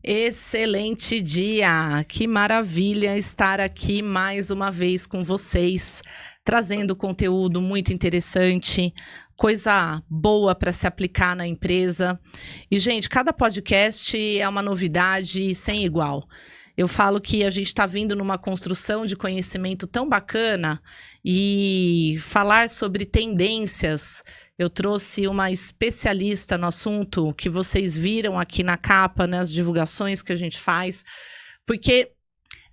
Excelente dia! Que maravilha estar aqui mais uma vez com vocês, trazendo conteúdo muito interessante, coisa boa para se aplicar na empresa. E, gente, cada podcast é uma novidade sem igual. Eu falo que a gente está vindo numa construção de conhecimento tão bacana e falar sobre tendências. Eu trouxe uma especialista no assunto que vocês viram aqui na capa, nas divulgações que a gente faz, porque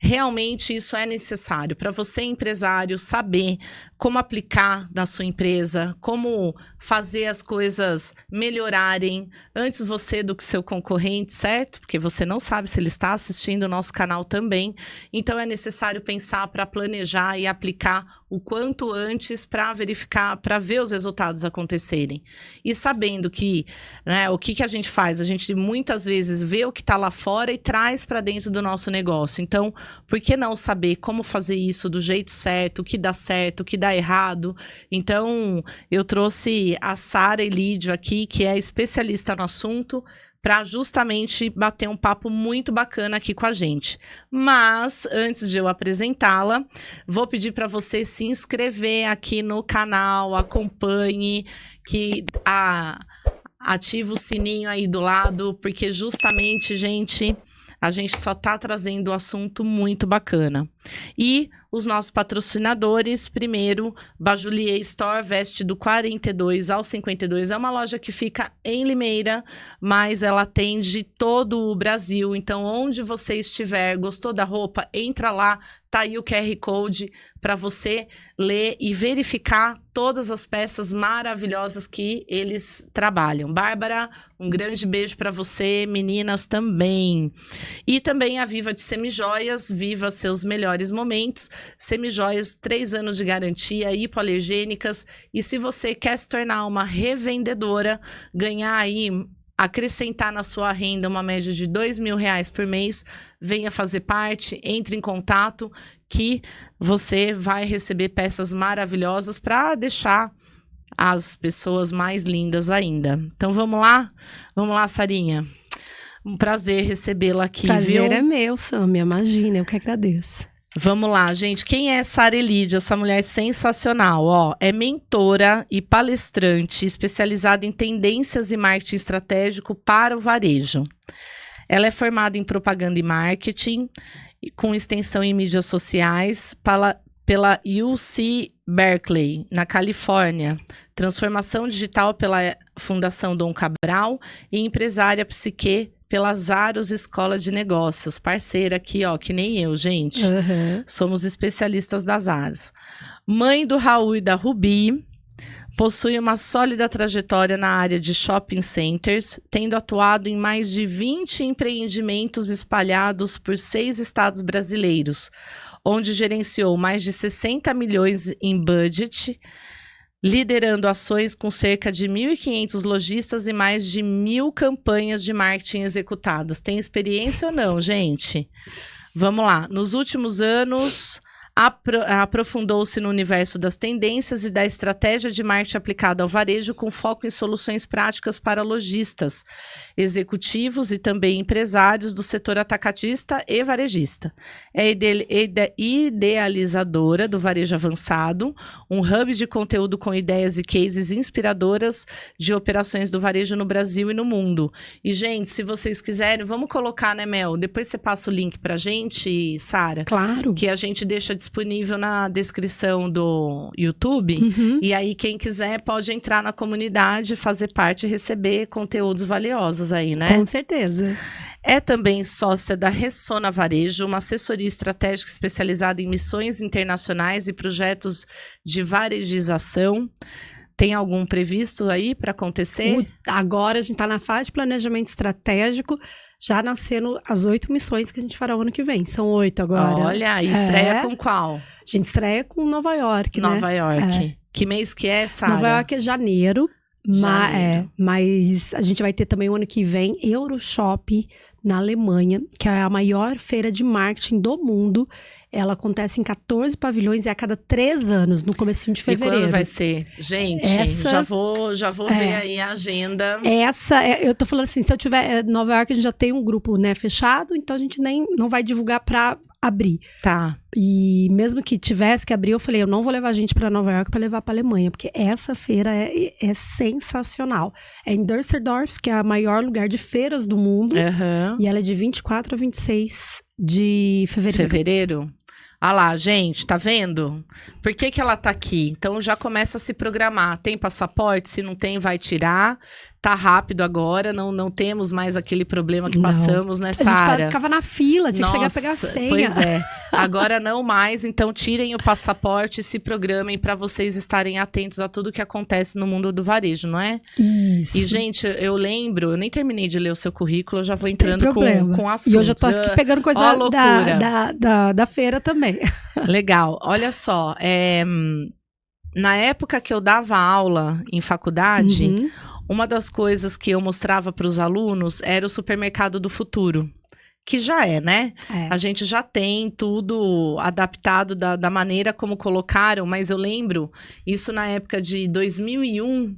realmente isso é necessário para você, empresário, saber como aplicar na sua empresa, como fazer as coisas melhorarem antes você do que seu concorrente, certo? Porque você não sabe se ele está assistindo o nosso canal também. Então é necessário pensar para planejar e aplicar o quanto antes para verificar, para ver os resultados acontecerem. E sabendo que, né, o que a gente faz? A gente muitas vezes vê o que está lá fora e traz para dentro do nosso negócio. Então, por que não saber como fazer isso do jeito certo, o que dá certo, o que dá errado? Então, eu trouxe a Sara Elídio aqui, que é especialista no assunto, para justamente bater um papo muito bacana aqui com a gente. Mas, antes de eu apresentá-la, vou pedir para você se inscrever aqui no canal, acompanhe, que ativa o sininho aí do lado, porque justamente, gente, a gente só tá trazendo um assunto muito bacana. E os nossos patrocinadores, primeiro, Bajulier Store, veste do 42 ao 52. É uma loja que fica em Limeira, mas ela atende todo o Brasil. Então, onde você estiver, gostou da roupa, entra lá, tá aí o QR Code para você ler e verificar todas as peças maravilhosas que eles trabalham. Bárbara, um grande beijo para você, meninas também. E também a Viva de Semijoias, viva seus melhores momentos. Semijoias, 3 anos de garantia, hipoalergênicas. E se você quer se tornar uma revendedora, ganhar aí, acrescentar na sua renda uma média de R$2.000 por mês, venha fazer parte, entre em contato, que você vai receber peças maravilhosas para deixar as pessoas mais lindas ainda. Então vamos lá? Vamos lá, Sarinha. Um prazer recebê-la aqui, prazer viu? É meu, Samia, imagina, eu que agradeço. Vamos lá, gente. Quem é Sara Elídio? Essa mulher sensacional, ó. É mentora e palestrante especializada em tendências e marketing estratégico para o varejo. Ela é formada em propaganda e marketing, com extensão em mídias sociais, pela UC Berkeley, na Califórnia. Transformação digital pela Fundação Dom Cabral e empresária psique pela Zaros Escola de Negócios, parceira aqui, ó, que nem eu, gente. Uhum. Somos especialistas das Zaros. Mãe do Raul e da Rubi, possui uma sólida trajetória na área de shopping centers, tendo atuado em mais de 20 empreendimentos espalhados por 6 estados brasileiros, onde gerenciou mais de 60 milhões em budget, liderando ações com cerca de 1.500 lojistas e mais de 1.000 campanhas de marketing executadas. Tem experiência ou não, gente? Vamos lá. Nos últimos anos, aprofundou-se no universo das tendências e da estratégia de marketing aplicada ao varejo, com foco em soluções práticas para lojistas, executivos e também empresários do setor atacadista e varejista. É idealizadora do Varejo Avançado, um hub de conteúdo com ideias e cases inspiradoras de operações do varejo no Brasil e no mundo. E, gente, se vocês quiserem, vamos colocar, né, Mel? Depois você passa o link pra gente, Sara. Claro. Que a gente deixa disponível na descrição do YouTube. Uhum. E aí, quem quiser pode entrar na comunidade, fazer parte e receber conteúdos valiosos aí, né? Com certeza. É também sócia da Ressona Varejo, uma assessoria estratégica especializada em missões internacionais e projetos de varejização. Tem algum previsto aí para acontecer? Agora a gente está na fase de planejamento estratégico, já nascendo as 8 missões que a gente fará o ano que vem. São 8 agora. Olha, estreia com qual? A gente estreia com Nova York, né? Nova York. Que mês que é, Sara? Nova York é janeiro. Mas a gente vai ter também o ano que vem Euroshop na Alemanha, que é a maior feira de marketing do mundo. Ela acontece em 14 pavilhões e a cada 3 anos, no comecinho de fevereiro. E quando vai ser? Gente, já vou ver aí a agenda. Eu tô falando assim, se eu tiver Nova York, a gente já tem um grupo, né, fechado, então a gente não vai divulgar pra abrir. Tá. E mesmo que tivesse que abrir, eu falei, eu não vou levar a gente pra Nova York pra levar pra Alemanha, porque essa feira é sensacional. É em Düsseldorf, que é o maior lugar de feiras do mundo, e ela é de 24 a 26 de fevereiro. Ah lá, gente, tá vendo? Por que ela tá aqui? Então já começa a se programar. Tem passaporte? Se não tem, vai tirar. Tá rápido agora, não temos mais aquele problema que passamos nessa área. A gente ficava na fila, tinha que chegar a pegar a senha. Pois é. Agora não mais, então tirem o passaporte e se programem para vocês estarem atentos a tudo que acontece no mundo do varejo, não é? Isso. E, gente, eu nem terminei de ler o seu currículo, eu já vou entrando com assuntos. E hoje eu tô aqui pegando coisa da feira também. Legal. Olha só, na época que eu dava aula em faculdade, uma das coisas que eu mostrava para os alunos era o supermercado do futuro. Que já né? A gente já tem tudo adaptado da maneira como colocaram, mas eu lembro isso na época de 2001,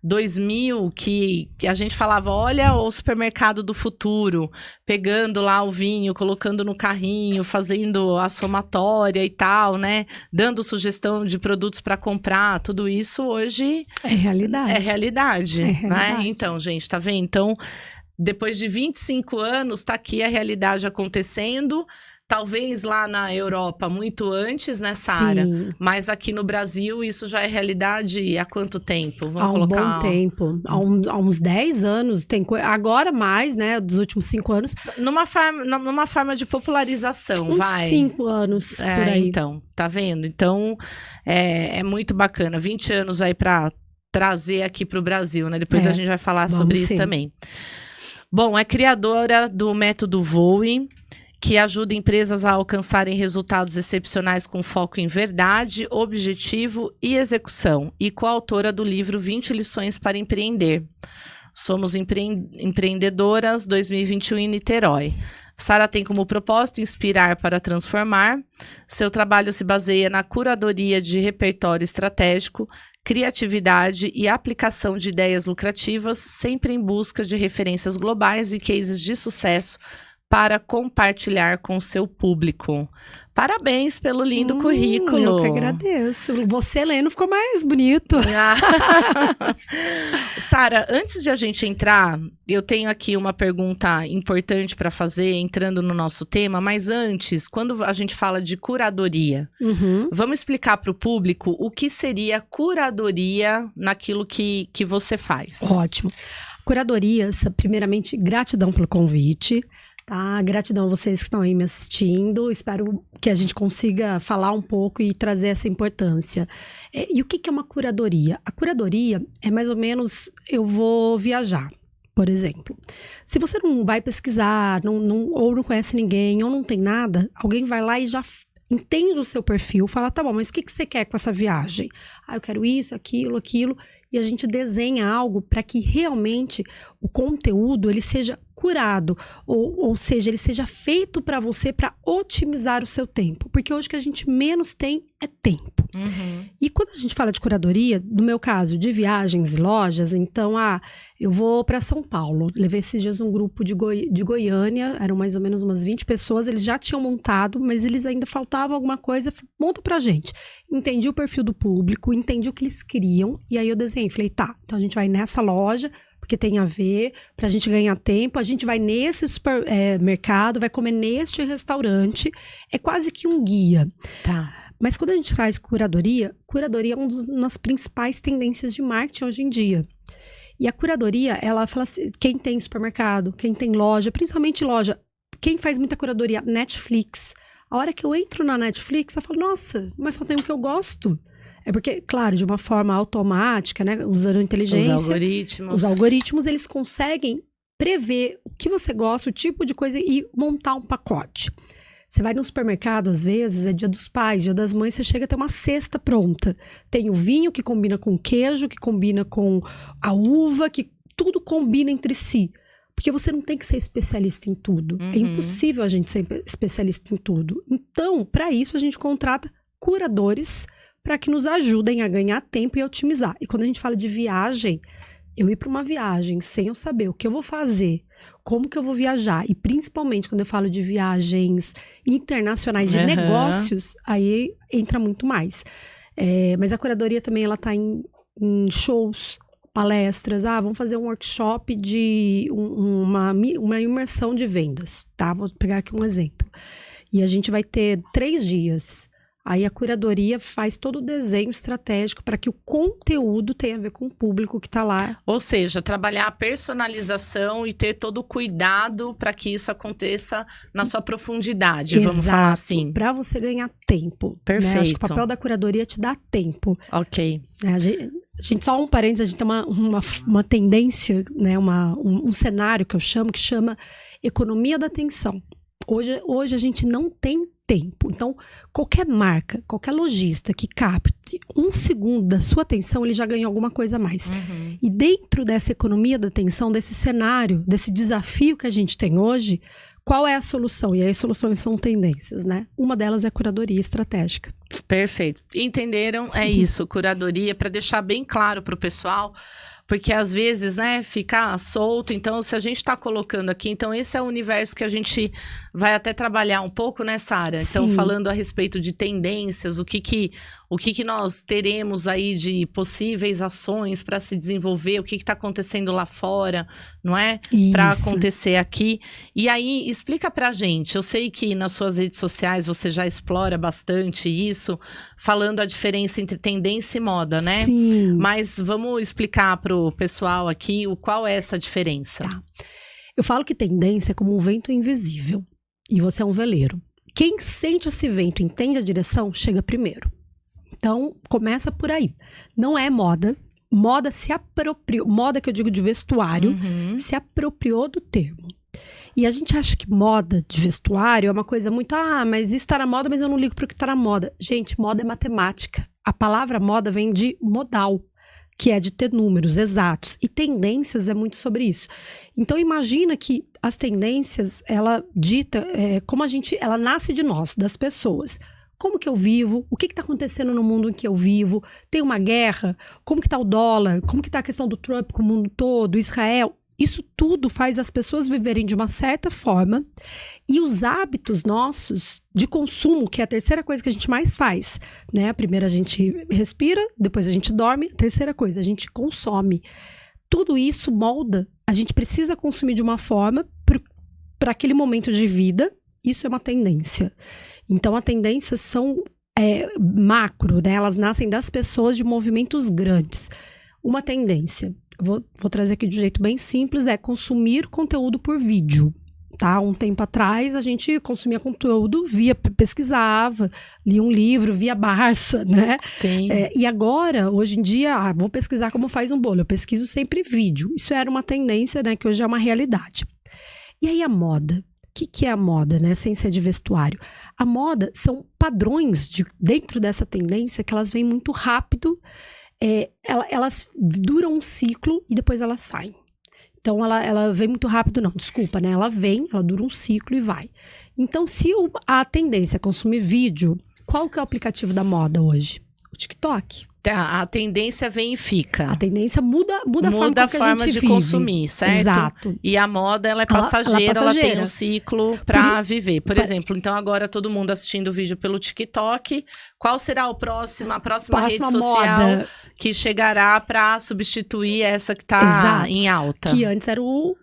2000, que a gente falava, olha o supermercado do futuro, pegando lá o vinho, colocando no carrinho, fazendo a somatória e tal, né? Dando sugestão de produtos para comprar, tudo isso hoje... É realidade. É realidade, né? Então, gente, tá vendo? Então, depois de 25 anos, tá aqui a realidade acontecendo... Talvez lá na Europa muito antes, né, Sara? Mas aqui no Brasil isso já é realidade há quanto tempo? Há um bom tempo. Há uns 10 anos. Agora mais, né? Dos últimos 5 anos. Numa forma de popularização, uns 5 anos por aí. Então, tá vendo? Então, é muito bacana. 20 anos aí para trazer aqui para o Brasil, né? Depois a gente vai falar sobre isso também. Bom, é criadora do método Voe, que ajuda empresas a alcançarem resultados excepcionais com foco em verdade, objetivo e execução. E coautora do livro 20 Lições para Empreender. Somos Empreendedoras 2021 em Niterói. Sara tem como propósito inspirar para transformar. Seu trabalho se baseia na curadoria de repertório estratégico, criatividade e aplicação de ideias lucrativas, sempre em busca de referências globais e cases de sucesso para compartilhar com seu público. Parabéns pelo lindo currículo. Eu que agradeço. Você lendo ficou mais bonito. Sara, antes de a gente entrar, eu tenho aqui uma pergunta importante para fazer, entrando no nosso tema, mas antes, quando a gente fala de curadoria, vamos explicar para o público o que seria curadoria naquilo que você faz. Ótimo. Curadoria, primeiramente, gratidão pelo convite. Tá? Gratidão a vocês que estão aí me assistindo. Espero que a gente consiga falar um pouco e trazer essa importância. E o que é uma curadoria? A curadoria é mais ou menos, eu vou viajar, por exemplo. Se você não vai pesquisar, ou não conhece ninguém, ou não tem nada, alguém vai lá e já entende o seu perfil, fala, tá bom, mas o que você quer com essa viagem? Eu quero isso, aquilo. E a gente desenha algo para que realmente o conteúdo ele seja curado, ou seja, ele seja feito para você para otimizar o seu tempo. Porque hoje o que a gente menos tem é tempo. E quando a gente fala de curadoria, no meu caso, de viagens, lojas, então, eu vou para São Paulo. Levei esses dias um grupo de Goiânia, eram mais ou menos umas 20 pessoas, eles já tinham montado, mas eles ainda faltava alguma coisa, monta pra gente. Entendi o perfil do público, entendi o que eles queriam, e aí eu desenhei, falei, tá, então a gente vai nessa loja, porque tem a ver, pra gente ganhar tempo, a gente vai nesse supermercado, vai comer neste restaurante, é quase que um guia. Tá. Mas quando a gente traz curadoria é uma das principais tendências de marketing hoje em dia. E a curadoria, ela fala assim, quem tem supermercado, quem tem loja, principalmente loja, quem faz muita curadoria, Netflix. A hora que eu entro na Netflix, eu falo, nossa, mas só tem o que eu gosto. É porque, claro, de uma forma automática, né, usando inteligência. Os algoritmos, eles conseguem prever o que você gosta, o tipo de coisa e montar um pacote. Você vai no supermercado, às vezes, é dia dos pais, dia das mães, você chega a ter uma cesta pronta. Tem o vinho que combina com o queijo, que combina com a uva, que tudo combina entre si. Porque você não tem que ser especialista em tudo. É impossível a gente ser especialista em tudo. Então, para isso, a gente contrata curadores para que nos ajudem a ganhar tempo e a otimizar. E quando a gente fala de viagem, eu ir para uma viagem sem eu saber o que eu vou fazer, como que eu vou viajar, e principalmente quando eu falo de viagens internacionais de negócios, aí entra muito mais. Mas a curadoria também, ela tá em shows, palestras. Vamos fazer um workshop de uma imersão de vendas, tá? Vou pegar aqui um exemplo. E a gente vai ter 3 dias. Aí a curadoria faz todo o desenho estratégico para que o conteúdo tenha a ver com o público que está lá. Ou seja, trabalhar a personalização e ter todo o cuidado para que isso aconteça na sua profundidade, vamos falar assim. Para você ganhar tempo. Perfeito. Né? Acho que o papel da curadoria é te dar tempo. Ok. A gente, só um parênteses, a gente tem uma tendência, né? Um cenário que eu chamo, que chama economia da atenção. Hoje a gente não tem tempo. Então, qualquer marca, qualquer lojista que capte 1 segundo da sua atenção, ele já ganhou alguma coisa a mais. E dentro dessa economia da atenção, desse cenário, desse desafio que a gente tem hoje, qual é a solução? E aí, as soluções são tendências, né? Uma delas é a curadoria estratégica. Perfeito. Entenderam? É isso, curadoria, para deixar bem claro para o pessoal. Porque às vezes, né, fica solto. Então, se a gente está colocando aqui, então esse é o universo que a gente vai até trabalhar um pouco, né, Sara? Então, falando a respeito de tendências, o que nós teremos aí de possíveis ações para se desenvolver, o que está acontecendo lá fora, não é? Para acontecer aqui. E aí, explica pra gente. Eu sei que nas suas redes sociais você já explora bastante isso, falando a diferença entre tendência e moda, né? Sim. Mas vamos explicar pro pessoal aqui qual é essa diferença. Tá. Eu falo que tendência é como um vento invisível e você é um veleiro. Quem sente esse vento e entende a direção, chega primeiro. Então, começa por aí. Não é moda. Moda se apropriou, moda que eu digo de vestuário, se apropriou do termo. E a gente acha que moda de vestuário é uma coisa muito, mas isso tá na moda, mas eu não ligo pro que tá na moda. Gente, moda é matemática. A palavra moda vem de modal, que é de ter números exatos. E tendências é muito sobre isso. Então, imagina que as tendências, ela dita, ela nasce de nós, das pessoas. Como que eu vivo? O que está acontecendo no mundo em que eu vivo? Tem uma guerra? Como que está o dólar? Como que está a questão do Trump com o mundo todo? Israel? Isso tudo faz as pessoas viverem de uma certa forma. E os hábitos nossos de consumo, que é a terceira coisa que a gente mais faz, né? A primeira a gente respira, depois a gente dorme. A terceira coisa, a gente consome. Tudo isso molda. A gente precisa consumir de uma forma para aquele momento de vida. Isso é uma tendência. Então, as tendências são macro, né? Elas nascem das pessoas, de movimentos grandes. Uma tendência, vou trazer aqui de um jeito bem simples, é consumir conteúdo por vídeo. Tá? Um tempo atrás, a gente consumia conteúdo pesquisava, lia um livro, via Barça, né? Sim. E agora, hoje em dia, vou pesquisar como faz um bolo. Eu pesquiso sempre vídeo. Isso era uma tendência, né? Que hoje é uma realidade. E aí, a moda. O que é a moda, né? Sem ser de vestuário. A moda são padrões dentro dessa tendência que elas vêm muito rápido. Elas duram um ciclo e depois elas saem. Então, ela vem muito rápido, não, desculpa, né? Ela dura um ciclo e vai. Então, se a tendência é consumir vídeo, qual que é o aplicativo da moda hoje? O TikTok. A tendência vem e fica. A tendência muda a forma de consumir, certo? Exato. E a moda, ela é passageira, ela tem um ciclo para viver. Por exemplo, então agora todo mundo assistindo o vídeo pelo TikTok, qual será a próxima rede social moda que chegará para substituir essa que tá em alta? Que antes era o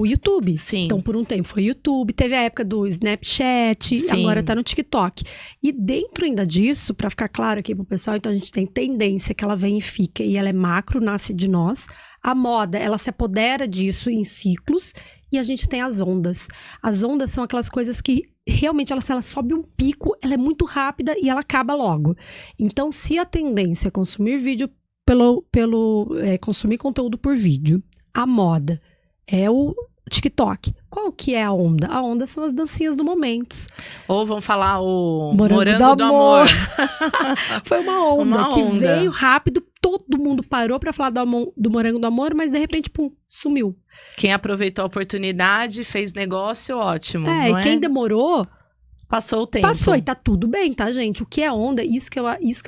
YouTube. Sim. Então, por um tempo foi YouTube. Teve a época do Snapchat. Sim. Agora tá no TikTok. E dentro ainda disso, pra ficar claro aqui pro pessoal, então a gente tem tendência que ela vem e fica. E ela é macro, nasce de nós. A moda, ela se apodera disso em ciclos. E a gente tem as ondas. As ondas são aquelas coisas que realmente ela sobe um pico, ela é muito rápida e ela acaba logo. Então, se a tendência é consumir vídeo consumir conteúdo por vídeo, a moda é TikTok. Qual que é a onda? A onda são as dancinhas do momento. Ou vamos falar o Morango do Amor. Foi uma onda Uma que onda. veio rápido, todo mundo parou pra falar do Morango do Amor, mas de repente, pum, sumiu. Quem aproveitou a oportunidade, fez negócio, ótimo. É, não e quem demorou, passou o tempo. passou. E tá tudo bem, tá, gente? O que é onda, isso que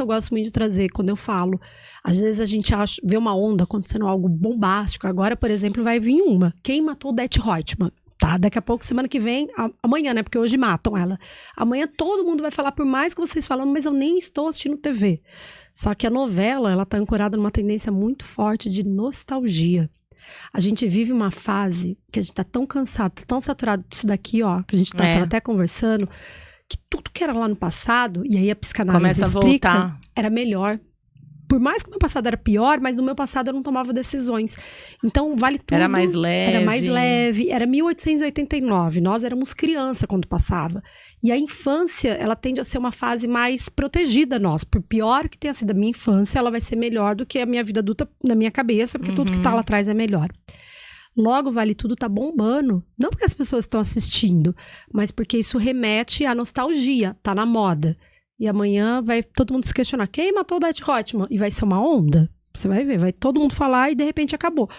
eu gosto muito de trazer quando eu falo. Às vezes a gente vê uma onda acontecendo algo bombástico. Agora, por exemplo, vai vir uma. Quem matou Odete Roitman? Tá, daqui a pouco, semana que vem, amanhã, né? Porque hoje matam ela. Amanhã todo mundo vai falar, por mais que vocês falam, mas eu nem estou assistindo TV. Só que a novela, ela tá ancorada numa tendência muito forte de nostalgia. A gente vive uma fase que a gente tá tão cansado, tá tão saturado disso daqui, ó, que a gente tava até conversando, que tudo que era lá no passado, e aí a psicanálise começa a explica, voltar. era melhor. Por mais que o meu passado era pior, mas no meu passado eu não tomava decisões. Então, vale tudo. Era mais leve. Era mais leve. Era 1889. Nós éramos criança quando passava. E a infância, ela tende a ser uma fase mais protegida nossa. Por pior que tenha sido a minha infância, ela vai ser melhor do que a minha vida adulta na minha cabeça, porque tudo que tá lá atrás é melhor. Logo, Vale Tudo tá bombando. Não porque as pessoas estão assistindo, mas porque isso remete à nostalgia. Tá na moda. E amanhã vai todo mundo se questionar, quem matou o Odete Roitman? E vai ser uma onda? Você vai ver, vai todo mundo falar e de repente acabou.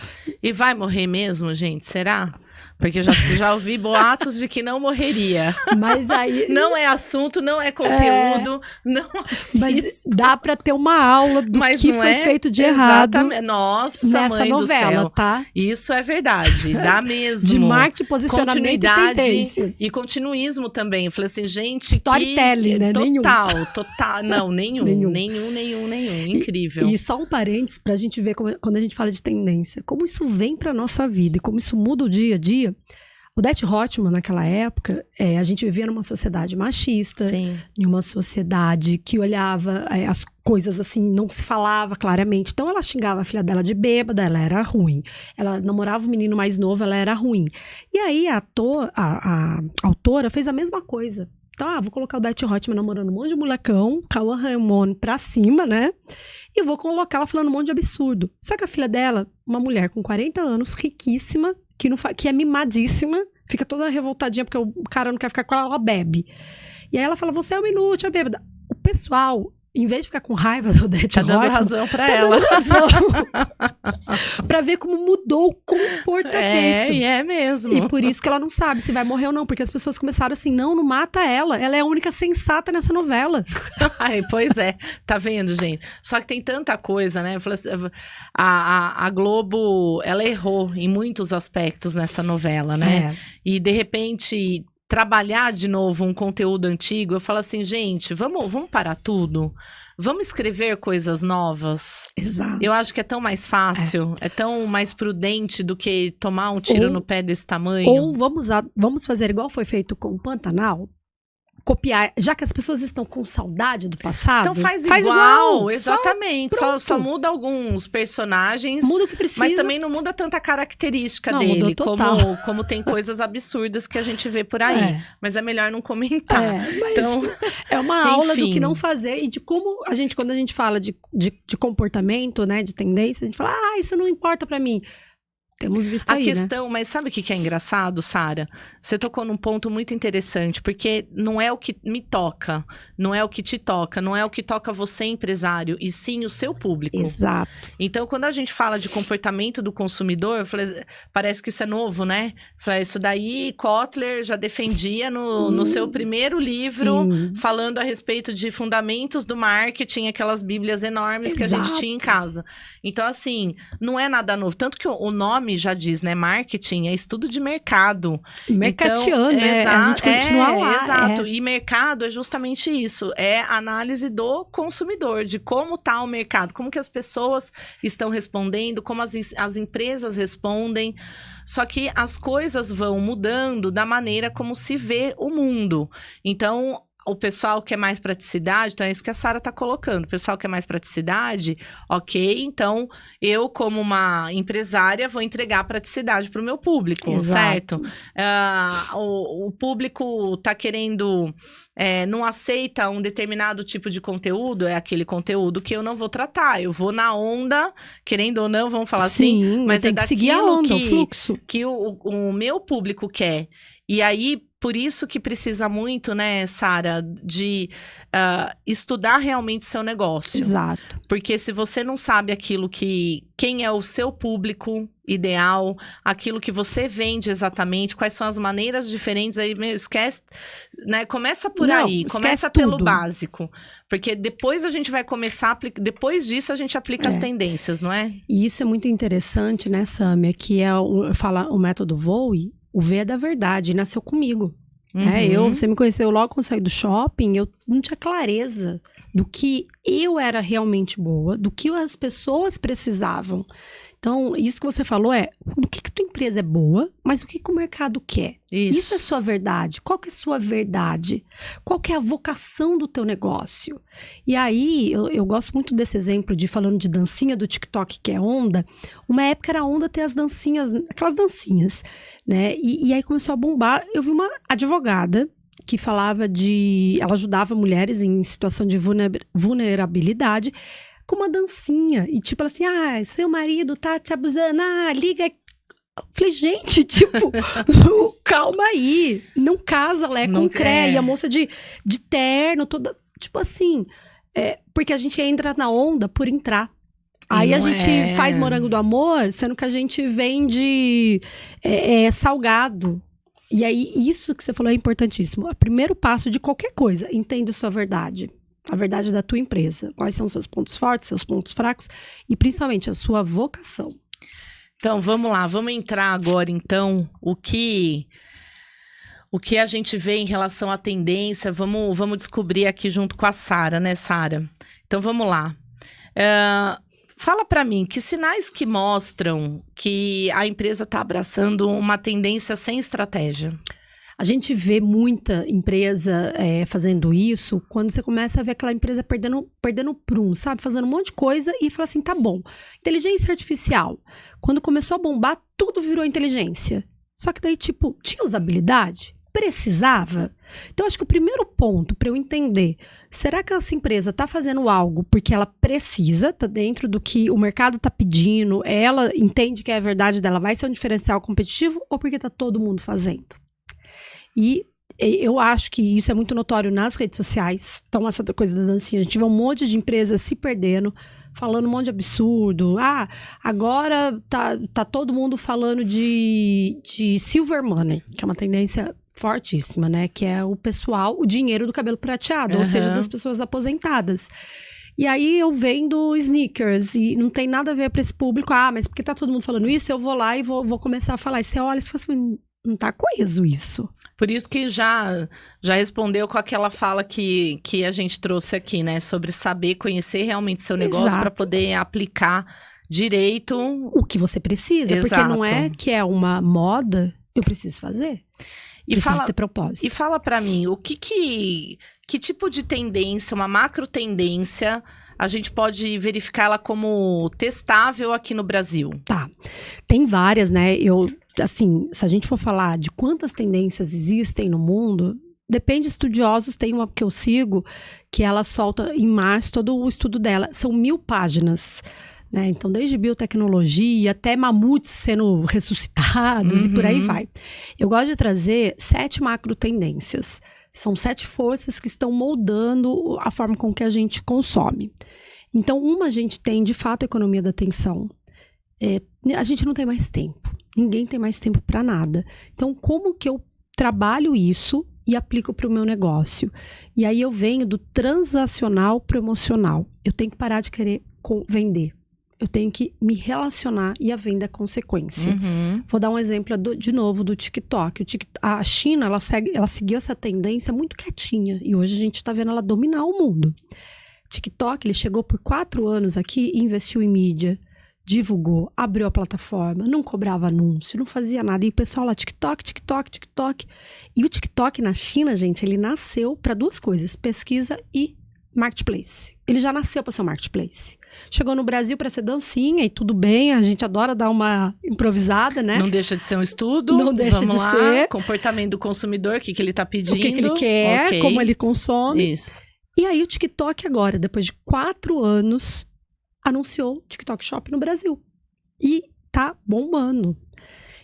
E vai morrer mesmo, gente? Será? Porque eu já ouvi boatos de que não morreria. Mas aí... Não é assunto, não é conteúdo, não assisto. Mas dá pra ter uma aula do Mas que não foi é feito de errado Nossa, nessa mãe novela, do céu. tá? Isso é verdade, dá mesmo. De marketing, posicionamento e continuidade tendências. e continuismo também. Eu falei assim, gente, Storytelling, né? Total. Não, nenhum. Incrível. E só um parênteses pra gente ver quando a gente fala de tendência, como isso vem pra nossa vida e como isso muda o dia a dia. Odete Roitman, naquela época, a gente vivia numa sociedade machista, Sim. em uma sociedade que olhava as coisas assim, não se falava claramente. Então ela xingava a filha dela de bêbada, ela era ruim. Ela namorava um menino mais novo, ela era ruim. E aí a autora fez a mesma coisa. Então, vou colocar o Odete Roitman namorando um monte de molecão, Cauã Raymond pra cima, né? E vou colocar ela falando um monte de absurdo. Só que a filha dela, uma mulher com 40 anos, riquíssima, que é mimadíssima, fica toda revoltadinha porque o cara não quer ficar com ela, ela bebe. E aí ela fala, você é uma inútil, é bêbada. O pessoal, em vez de ficar com raiva da Odete Roitman... Tá dando razão pra ela. Dando razão. Pra ver como mudou o comportamento. É mesmo. E por isso que ela não sabe se vai morrer ou não, porque as pessoas começaram assim, não mata ela é a única sensata nessa novela. Ai, pois é, tá vendo, gente? Só que tem tanta coisa, né? Eu falei assim, a Globo, ela errou em muitos aspectos nessa novela, né? E de repente trabalhar de novo um conteúdo antigo, eu falo assim, gente, vamos parar tudo? Vamos escrever coisas novas? Exato. Eu acho que é tão mais fácil, é tão mais prudente do que tomar um tiro no pé desse tamanho. Ou vamos fazer igual foi feito com o Pantanal, copiar, já que as pessoas estão com saudade do passado. Então faz igual, exatamente. Só muda alguns personagens. Muda o que precisa. Mas também não muda tanta característica dele, como tem coisas absurdas que a gente vê por aí. Mas é melhor não comentar. Então, é uma aula do que não fazer e de como quando a gente fala de comportamento, né, de tendência, a gente fala, isso não importa pra mim. Temos visto aí, a questão, mas sabe o que é engraçado, Sara? Você tocou num ponto muito interessante, porque não é o que me toca, não é o que te toca, não é o que toca você, empresário, e sim o seu público. Exato. Então, quando a gente fala de comportamento do consumidor, eu falei, parece que isso é novo, né? Eu falei, isso daí Kotler já defendia no seu primeiro livro, falando a respeito de fundamentos do marketing, aquelas bíblias enormes que a gente tinha em casa. Então, assim, não é nada novo. Tanto que o nome já diz, né? Marketing é estudo de mercado. Mercatiano, né? A gente continua lá. Exato. E mercado é justamente isso. É análise do consumidor, de como está o mercado, como que as pessoas estão respondendo, como as empresas respondem. Só que as coisas vão mudando da maneira como se vê o mundo. Então, o pessoal quer mais praticidade, então é isso que a Sara tá colocando. O pessoal quer mais praticidade, ok, então eu, como uma empresária, vou entregar praticidade para o meu público, Exato. certo? O público tá querendo... não aceita um determinado tipo de conteúdo, é aquele conteúdo que eu não vou tratar. Eu vou na onda, querendo ou não, vamos falar assim, mas tem que seguir a onda, o fluxo. Que o meu público quer. E aí, por isso que precisa muito, né, Sara, de estudar realmente seu negócio. Exato. Porque se você não sabe quem é o seu público ideal, aquilo que você vende exatamente, quais são as maneiras diferentes, aí esquece, né? Começa por aí, começa pelo básico. Porque depois a gente vai começar, depois disso a gente aplica as tendências, não é? E isso é muito interessante, né, Sâmia, que fala o método Voe. O V é da verdade, nasceu comigo. Você me conheceu logo quando eu saí do shopping, eu não tinha clareza do que eu era realmente boa, do que as pessoas precisavam. Então, isso que você falou do que tua empresa é boa, mas o que o mercado quer. Isso é sua verdade. Qual que é a sua verdade? Qual que é a vocação do teu negócio? E aí, eu gosto muito desse exemplo falando de dancinha do TikTok, que é onda. Uma época era onda ter as dancinhas, aquelas dancinhas, né? E aí começou a bombar. Eu vi uma advogada que falava ela ajudava mulheres em situação de vulnerabilidade com uma dancinha. E tipo assim, seu marido tá te abusando, liga. Falei, gente, tipo, calma aí. Não casa, Lé, com cré. E a moça de terno, toda, tipo assim, porque a gente entra na onda por entrar. Aí a gente faz morango do amor, sendo que a gente vende salgado. E aí, isso que você falou é importantíssimo. O primeiro passo de qualquer coisa, entende a sua verdade. A verdade da tua empresa. Quais são seus pontos fortes, seus pontos fracos e principalmente a sua vocação. Então, vamos lá. Vamos entrar agora, então, o que a gente vê em relação à tendência. Vamos descobrir aqui junto com a Sara, né, Sara? Então, vamos lá. Fala para mim, que sinais que mostram que a empresa está abraçando uma tendência sem estratégia? A gente vê muita empresa fazendo isso quando você começa a ver aquela empresa perdendo prum, sabe? Fazendo um monte de coisa e fala assim, tá bom. Inteligência artificial. Quando começou a bombar, tudo virou inteligência. Só que daí, tipo, tinha usabilidade? Precisava? Então, acho que o primeiro ponto para eu entender, será que essa empresa está fazendo algo porque ela precisa, tá dentro do que o mercado está pedindo, ela entende que é a verdade dela, vai ser um diferencial competitivo ou porque tá todo mundo fazendo? E eu acho que isso é muito notório nas redes sociais. Então, essa coisa da dancinha, a gente vê um monte de empresas se perdendo, falando um monte de absurdo. Agora tá todo mundo falando de silver money, que é uma tendência fortíssima, né? Que é o dinheiro do cabelo prateado, ou seja, das pessoas aposentadas. E aí eu vendo sneakers e não tem nada a ver para esse público. Mas porque tá todo mundo falando isso, eu vou lá e vou começar a falar. E você olha e fala assim, não tá coeso isso. Por isso que já respondeu com aquela fala que a gente trouxe aqui, né? Sobre saber, conhecer realmente seu negócio para poder aplicar direito o que você precisa. Exato. Porque não é que é uma moda, eu preciso fazer. Preciso ter propósito. E fala para mim, que tipo de tendência, uma macro tendência, a gente pode verificar ela como testável aqui no Brasil? Tá. Tem várias, né? Assim, se a gente for falar de quantas tendências existem no mundo, depende de estudiosos. Tem uma que eu sigo, que ela solta em março todo o estudo dela. São 1000 páginas, né? Então, desde biotecnologia até mamutes sendo ressuscitados e por aí vai. Eu gosto de trazer 7 macro tendências. São 7 forças que estão moldando a forma com que a gente consome. Então, a gente tem, de fato, a economia da atenção. A gente não tem mais tempo. Ninguém tem mais tempo para nada. Então, como que eu trabalho isso e aplico para o meu negócio? E aí eu venho do transacional para o emocional. Eu tenho que parar de querer vender. Eu tenho que me relacionar e a venda é consequência. Vou dar um exemplo de novo do TikTok. A China, ela seguiu essa tendência muito quietinha. E hoje a gente está vendo ela dominar o mundo. TikTok, ele chegou por 4 anos aqui e investiu em mídia divulgou, abriu a plataforma, não cobrava anúncio, não fazia nada. E o pessoal lá, TikTok. E o TikTok na China, gente, ele nasceu para 2 coisas, pesquisa e marketplace. Ele já nasceu para ser um marketplace. Chegou no Brasil para ser dancinha e tudo bem, a gente adora dar uma improvisada, né? Não deixa de ser um estudo. Não deixa Vamos de lá. ser. Comportamento do consumidor, o que ele tá pedindo. O que ele quer, Ok. como ele consome. Isso. E aí o TikTok agora, depois de 4 anos, anunciou o TikTok Shop no Brasil. E tá bombando.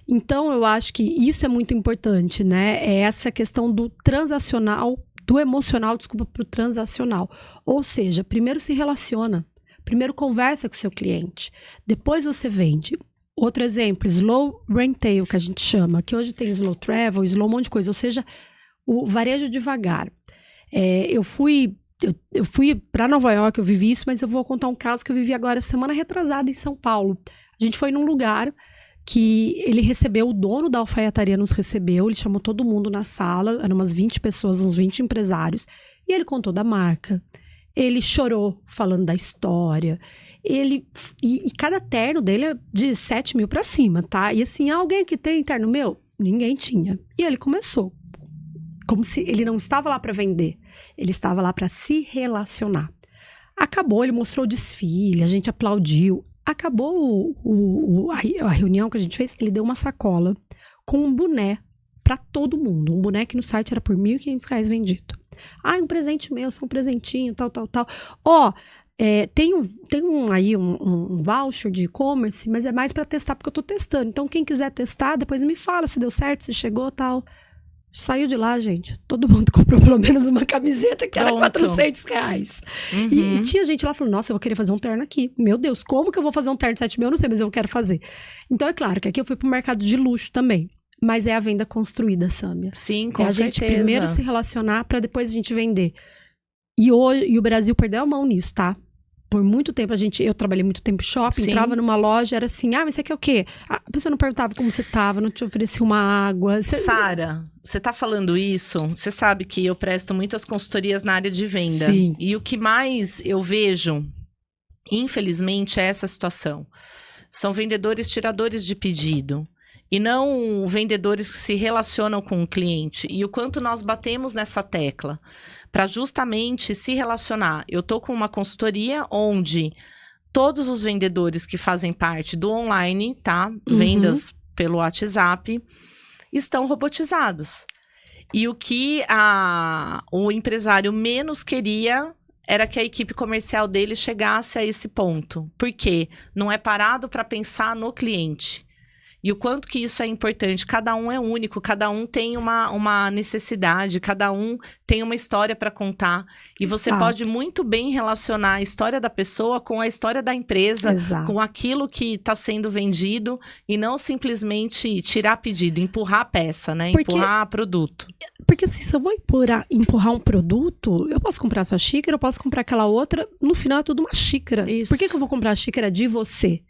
Então, eu acho que isso é muito importante, né? É essa questão do transacional, do emocional, desculpa, pro transacional. Ou seja, primeiro se relaciona. Primeiro conversa com o seu cliente. Depois você vende. Outro exemplo, slow retail, que a gente chama. Que hoje tem slow travel, slow um monte de coisa. Ou seja, o varejo devagar. Eu fui para Nova York, eu vivi isso, mas eu vou contar um caso que eu vivi agora semana retrasada em São Paulo. A gente foi num lugar que ele recebeu, o dono da alfaiataria nos recebeu, ele chamou todo mundo na sala, eram umas 20 pessoas, uns 20 empresários, e ele contou da marca. Ele chorou falando da história. E cada terno dele é de 7 mil pra cima, tá? E assim, alguém aqui tem terno meu? Ninguém tinha. E ele começou. Como se ele não estava lá para vender. Ele estava lá para se relacionar. Acabou, ele mostrou o desfile, a gente aplaudiu. Acabou a reunião que a gente fez, ele deu uma sacola com um boné para todo mundo. Um boné que no site era por R$ 1.500 vendido. Ah, um presente meu, só um presentinho, tal. Ó, tem um voucher de e-commerce, mas é mais para testar, porque eu tô testando. Então, quem quiser testar, depois me fala se deu certo, se chegou, tal. Saiu de lá, gente. Todo mundo comprou pelo menos uma camiseta que era R$400. E tinha gente lá falando, nossa, eu vou querer fazer um terno aqui. Meu Deus, como que eu vou fazer um terno de 7 mil? Eu não sei, mas eu quero fazer. Então, é claro que aqui eu fui pro mercado de luxo também. Mas é a venda construída, Sâmia. Sim, com certeza. É a gente primeiro se relacionar para depois a gente vender. E o Brasil perdeu a mão nisso, tá? Por muito tempo, eu trabalhei muito tempo em shopping, Sim. entrava numa loja, era assim, mas você quer o quê? A pessoa não perguntava como você tava, não te oferecia uma água. Sara, você tá falando isso, você sabe que eu presto muitas consultorias na área de venda. Sim. E o que mais eu vejo, infelizmente, é essa situação. São vendedores tiradores de pedido. E não vendedores que se relacionam com o cliente. E o quanto nós batemos nessa tecla para justamente se relacionar. Eu tô com uma consultoria onde todos os vendedores que fazem parte do online, tá? Vendas pelo WhatsApp, estão robotizados. E o que o empresário menos queria era que a equipe comercial dele chegasse a esse ponto. Por quê? Não é parado para pensar no cliente. E o quanto que isso é importante. Cada um é único, cada um tem uma necessidade, cada um tem uma história para contar. E você pode muito bem relacionar a história da pessoa com a história da empresa, com aquilo que está sendo vendido, e não simplesmente tirar pedido, empurrar a peça, né? Empurrar produto. Porque assim, se eu vou empurrar um produto, eu posso comprar essa xícara, eu posso comprar aquela outra, no final é tudo uma xícara. Isso. Por que eu vou comprar a xícara de você?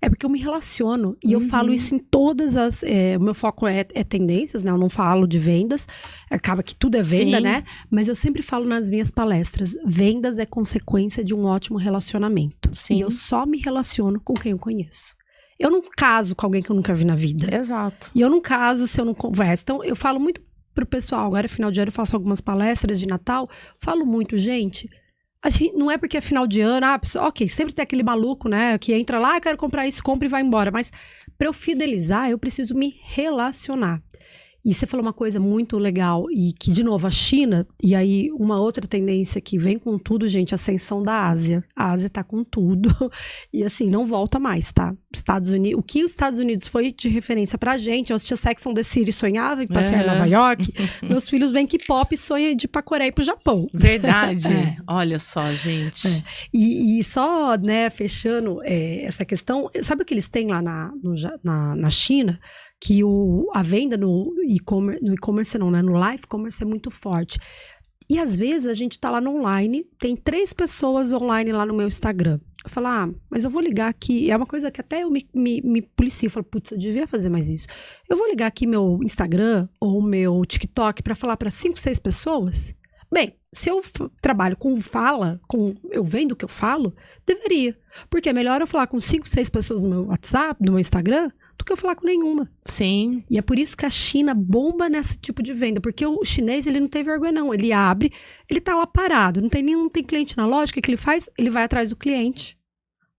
É porque eu me relaciono. E eu falo isso em todas as... o meu foco é tendências, né? Eu não falo de vendas. Acaba que tudo é venda, né? Mas eu sempre falo nas minhas palestras. Vendas é consequência de um ótimo relacionamento. Sim. E eu só me relaciono com quem eu conheço. Eu não caso com alguém que eu nunca vi na vida. Exato. E eu não caso se eu não converso. Então, eu falo muito pro pessoal. Agora, final de ano, eu faço algumas palestras de Natal. Falo muito, gente... não é porque é final de ano, ok, sempre tem aquele maluco, né, que entra lá, quero comprar isso, compra e vai embora. Mas para eu fidelizar, eu preciso me relacionar. E você falou uma coisa muito legal, e que, de novo, a China, e aí uma outra tendência que vem com tudo, gente, a ascensão da Ásia. A Ásia tá com tudo, e assim, não volta mais, tá? Estados Unidos, o que os Estados Unidos foi de referência pra gente, eu assistia Sex and the City, sonhava em passear em Nova York, meus filhos veem K-pop e sonham de ir pra Coreia e pro Japão. Verdade. Olha só, gente. E só, né, fechando essa questão, sabe o que eles têm lá na China? Que a venda no e-commerce não, né? No live commerce é muito forte. E às vezes a gente tá lá no online, tem 3 pessoas online lá no meu Instagram. Eu falo, mas eu vou ligar aqui. É uma coisa que até eu me policio. Eu falo, putz, eu devia fazer mais isso. Eu vou ligar aqui meu Instagram ou meu TikTok pra falar pra 5, 6 pessoas. Bem, se eu trabalho com fala, eu vendo o que eu falo, deveria. Porque é melhor eu falar com 5, 6 pessoas no meu WhatsApp, no meu Instagram, do que eu falar com nenhuma. Sim. E é por isso que a China bomba nesse tipo de venda. Porque o chinês, ele não tem vergonha, não. Ele abre, ele tá lá parado, não tem cliente na loja, o que ele faz? Ele vai atrás do cliente.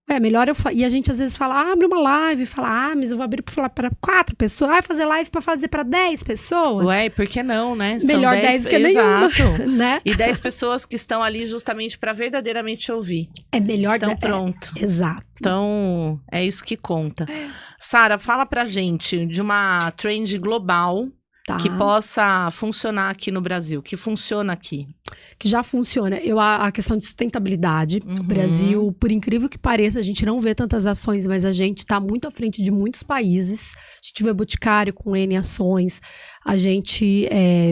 É melhor e a gente às vezes fala, abre uma live, fala, mas eu vou abrir para 4 pessoas, fazer live para fazer para 10 pessoas. Ué, por que não, né? Melhor São 10 do que exato. nenhuma, né? E 10 pessoas que estão ali justamente para verdadeiramente ouvir. É melhor. Então, pronto. Exato. Então, é isso que conta. Sara, fala pra gente de uma trend global que possa funcionar aqui no Brasil, que funciona aqui. Que já funciona. A questão de sustentabilidade. O Brasil, por incrível que pareça, a gente não vê tantas ações, mas a gente está muito à frente de muitos países. A gente vê Boticário com N ações. A gente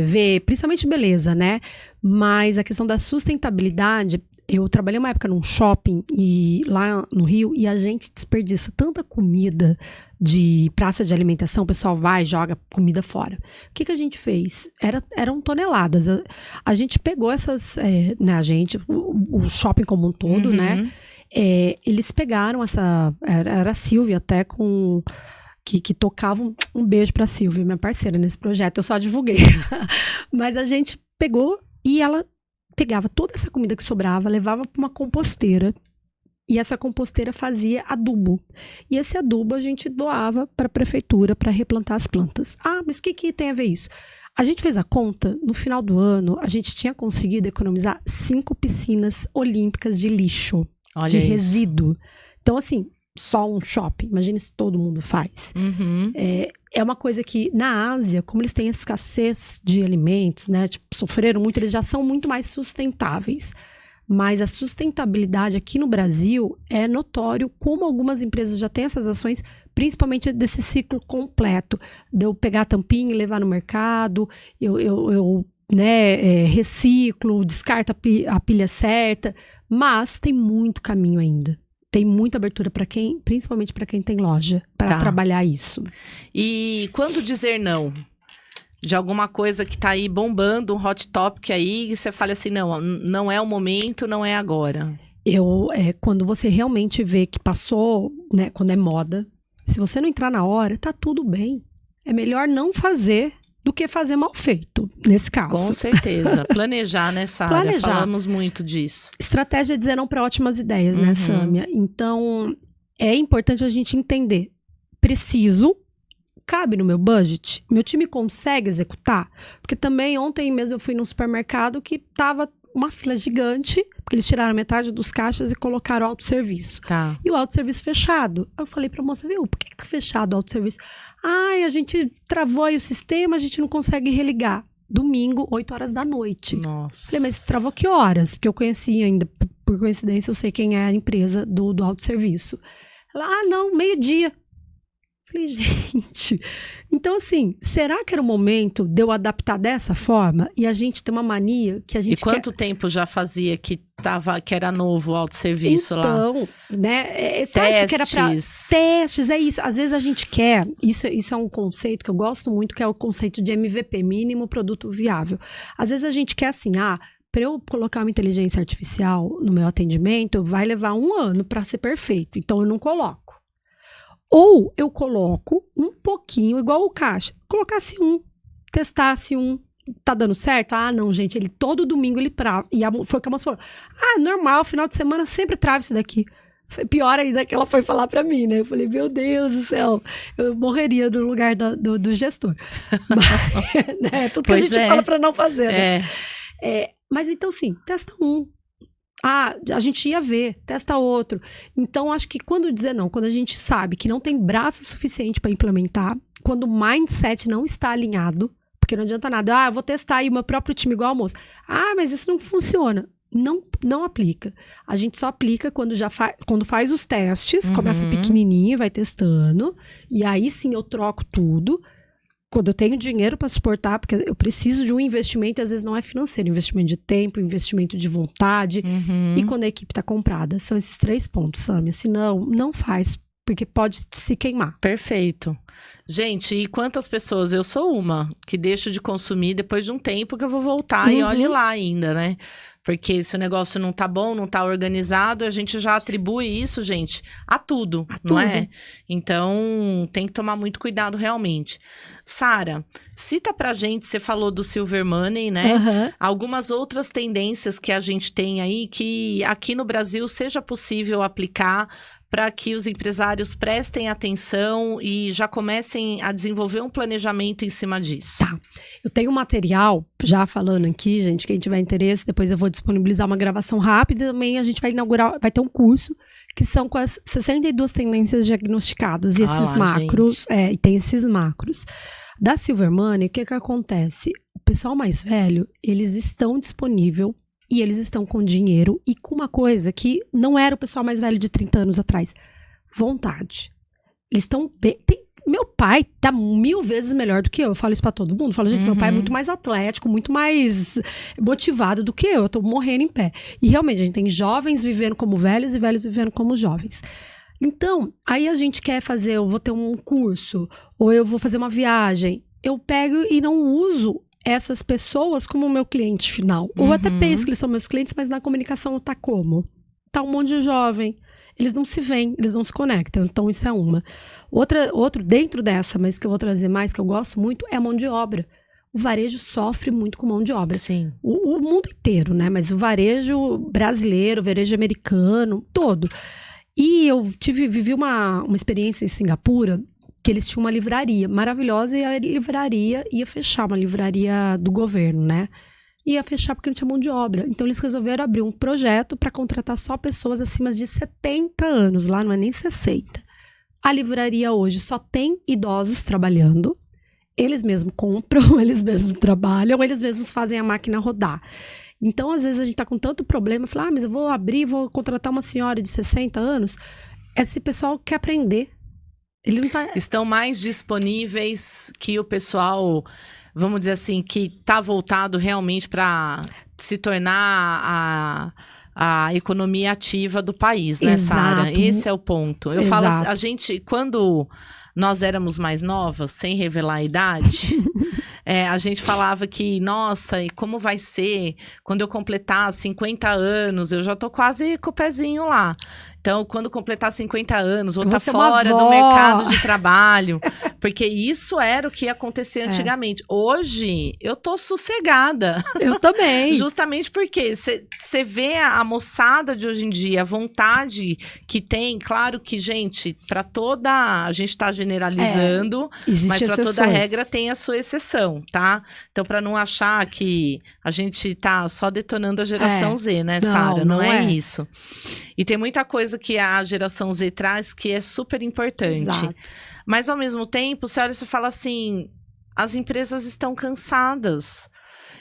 vê, principalmente beleza, né? Mas a questão da sustentabilidade... Eu trabalhei uma época num shopping lá no Rio e a gente desperdiça tanta comida de praça de alimentação, o pessoal vai e joga comida fora. O que a gente fez? Eram toneladas. A gente pegou essas, né, o shopping como um todo, né? Eles pegaram era a Silvia até que tocava um beijo pra Silvia, minha parceira nesse projeto, eu só divulguei. Mas a gente pegou e ela pegava toda essa comida que sobrava, levava para uma composteira e essa composteira fazia adubo. E esse adubo a gente doava para a prefeitura para replantar as plantas. Mas o que tem a ver isso? A gente fez a conta, no final do ano, a gente tinha conseguido economizar 5 piscinas olímpicas de lixo, de resíduo. Então, assim, só um shopping. Imagina se todo mundo faz. É uma coisa que, na Ásia, como eles têm escassez de alimentos, né? Tipo, sofreram muito, eles já são muito mais sustentáveis. Mas a sustentabilidade aqui no Brasil é notório como algumas empresas já têm essas ações, principalmente desse ciclo completo. De eu pegar a tampinha e levar no mercado, eu reciclo, descarto a pilha certa. Mas tem muito caminho ainda. Tem muita abertura para principalmente para quem tem loja, para trabalhar isso. E quando dizer não? De alguma coisa que tá aí bombando, um hot topic aí, e você fala assim, não é o momento, não é agora. Quando você realmente vê que passou, né, quando é moda, se você não entrar na hora, tá tudo bem. É melhor não fazer do que fazer mal feito, nesse caso. Com certeza. Planejar, né, Sara? Planejar. Falamos muito disso. Estratégia é dizer não para ótimas ideias, né, Sâmia? Então, é importante a gente entender. Preciso, cabe no meu budget? Meu time consegue executar? Porque também ontem mesmo eu fui num supermercado que tava uma fila gigante, porque eles tiraram metade dos caixas e colocaram autosserviço. E o autosserviço fechado. Eu falei pra moça, viu, por que tá fechado o autosserviço? A gente travou aí o sistema, a gente não consegue religar. Domingo, 8 horas da noite. Nossa. Falei, mas travou que horas? Porque eu conheci ainda, por coincidência, eu sei quem é a empresa do autosserviço. Ela, não, meio-dia. Falei, gente, então assim, será que era o momento de eu adaptar dessa forma? E a gente tem uma mania que a gente E quanto tempo já fazia que era novo o autosserviço lá? Então, né, você acha que era pra... Testes, é isso. Às vezes a gente quer, isso é um conceito que eu gosto muito, que é o conceito de MVP, mínimo produto viável. Às vezes a gente quer assim, para eu colocar uma inteligência artificial no meu atendimento, vai levar 1 ano para ser perfeito, então eu não coloco. Ou eu coloco um pouquinho, igual o caixa. Colocasse testasse tá dando certo? Não, gente, todo domingo ele trava. E foi o que a moça falou. Normal, final de semana sempre trava isso daqui. Foi pior ainda que ela foi falar pra mim, né? Eu falei, meu Deus do céu, eu morreria no lugar do gestor. Mas, né? Tudo que a gente fala pra não fazer, né? Mas então, sim, testa a gente ia ver, testa outro. Então, acho que quando dizer não, quando a gente sabe que não tem braço suficiente para implementar, quando o mindset não está alinhado, porque não adianta nada, eu vou testar aí o meu próprio time igual almoço. Mas isso não funciona. Não aplica. A gente só aplica quando faz os testes, começa pequenininho, vai testando, e aí sim eu troco tudo. Quando eu tenho dinheiro para suportar, porque eu preciso de um investimento, e às vezes não é financeiro, investimento de tempo, investimento de vontade, e quando a equipe está comprada. São esses 3 pontos, Sâmia. Senão, não faz porque pode se queimar. Perfeito. Gente, e quantas pessoas? Eu sou uma que deixo de consumir depois de um tempo que eu vou voltar e olhe lá ainda, né? Porque se o negócio não tá bom, não tá organizado, a gente já atribui isso, gente, a tudo, não é? Então, tem que tomar muito cuidado realmente. Sara, cita pra gente, você falou do Silver Money, né? Algumas outras tendências que a gente tem aí que aqui no Brasil seja possível aplicar para que os empresários prestem atenção e já comecem a desenvolver um planejamento em cima disso. Tá. Eu tenho um material, já falando aqui, gente, quem tiver interesse, depois eu vou disponibilizar uma gravação rápida. Também a gente vai inaugurar, vai ter um curso que são com as 62 tendências diagnosticadas. E esses macros, e tem esses macros. Da Silver Money, o que acontece? O pessoal mais velho, eles estão disponíveis. E eles estão com dinheiro e com uma coisa que não era o pessoal mais velho de 30 anos atrás. Vontade. Eles estão bem... Meu pai tá 1000 vezes melhor do que eu. Eu falo isso pra todo mundo. Eu falo, gente, meu pai é muito mais atlético, muito mais motivado do que eu. Eu tô morrendo em pé. E realmente, a gente tem jovens vivendo como velhos e velhos vivendo como jovens. Então, aí a gente quer fazer, eu vou ter um curso, ou eu vou fazer uma viagem. Eu pego e não uso essas pessoas como meu cliente final. Ou até penso que eles são meus clientes, mas na comunicação tá como? Tá um monte de jovem. Eles não se veem, eles não se conectam. Então, isso é uma. Outro dentro dessa, mas que eu vou trazer mais, que eu gosto muito, é a mão de obra. O varejo sofre muito com mão de obra. Sim. O mundo inteiro, né? Mas o varejo brasileiro, o varejo americano, todo. E eu vivi uma experiência em Singapura, que eles tinham uma livraria maravilhosa e a livraria ia fechar, uma livraria do governo, né? Ia fechar porque não tinha mão de obra. Então, eles resolveram abrir um projeto para contratar só pessoas acima de 70 anos, lá não é nem 60. A livraria hoje só tem idosos trabalhando, eles mesmos compram, eles mesmos trabalham, eles mesmos fazem a máquina rodar. Então, às vezes, a gente tá com tanto problema, fala, mas eu vou abrir, vou contratar uma senhora de 60 anos. Esse pessoal quer aprender. Ele não tá... Estão mais disponíveis que o pessoal, vamos dizer assim, que está voltado realmente para se tornar a economia ativa do país, né, Sara? Esse é o ponto. Eu falo assim, a gente, quando nós éramos mais novas, sem revelar a idade, a gente falava que, nossa, e como vai ser quando eu completar 50 anos? Eu já tô quase com o pezinho lá. Então, quando completar 50 anos, vou estar fora do mercado de trabalho. Porque isso era o que acontecia antigamente. Hoje, eu tô sossegada. Eu também. Justamente porque você vê a moçada de hoje em dia, a vontade que tem. Claro que, gente, para toda... A gente tá generalizando, mas para toda regra tem a sua exceção, tá? Então, para não achar que a gente tá só detonando a geração Z, né, Sara? Não é isso. E tem muita coisa que a geração Z traz que é super importante. Exato. Mas, ao mesmo tempo, você olha e você fala assim, as empresas estão cansadas.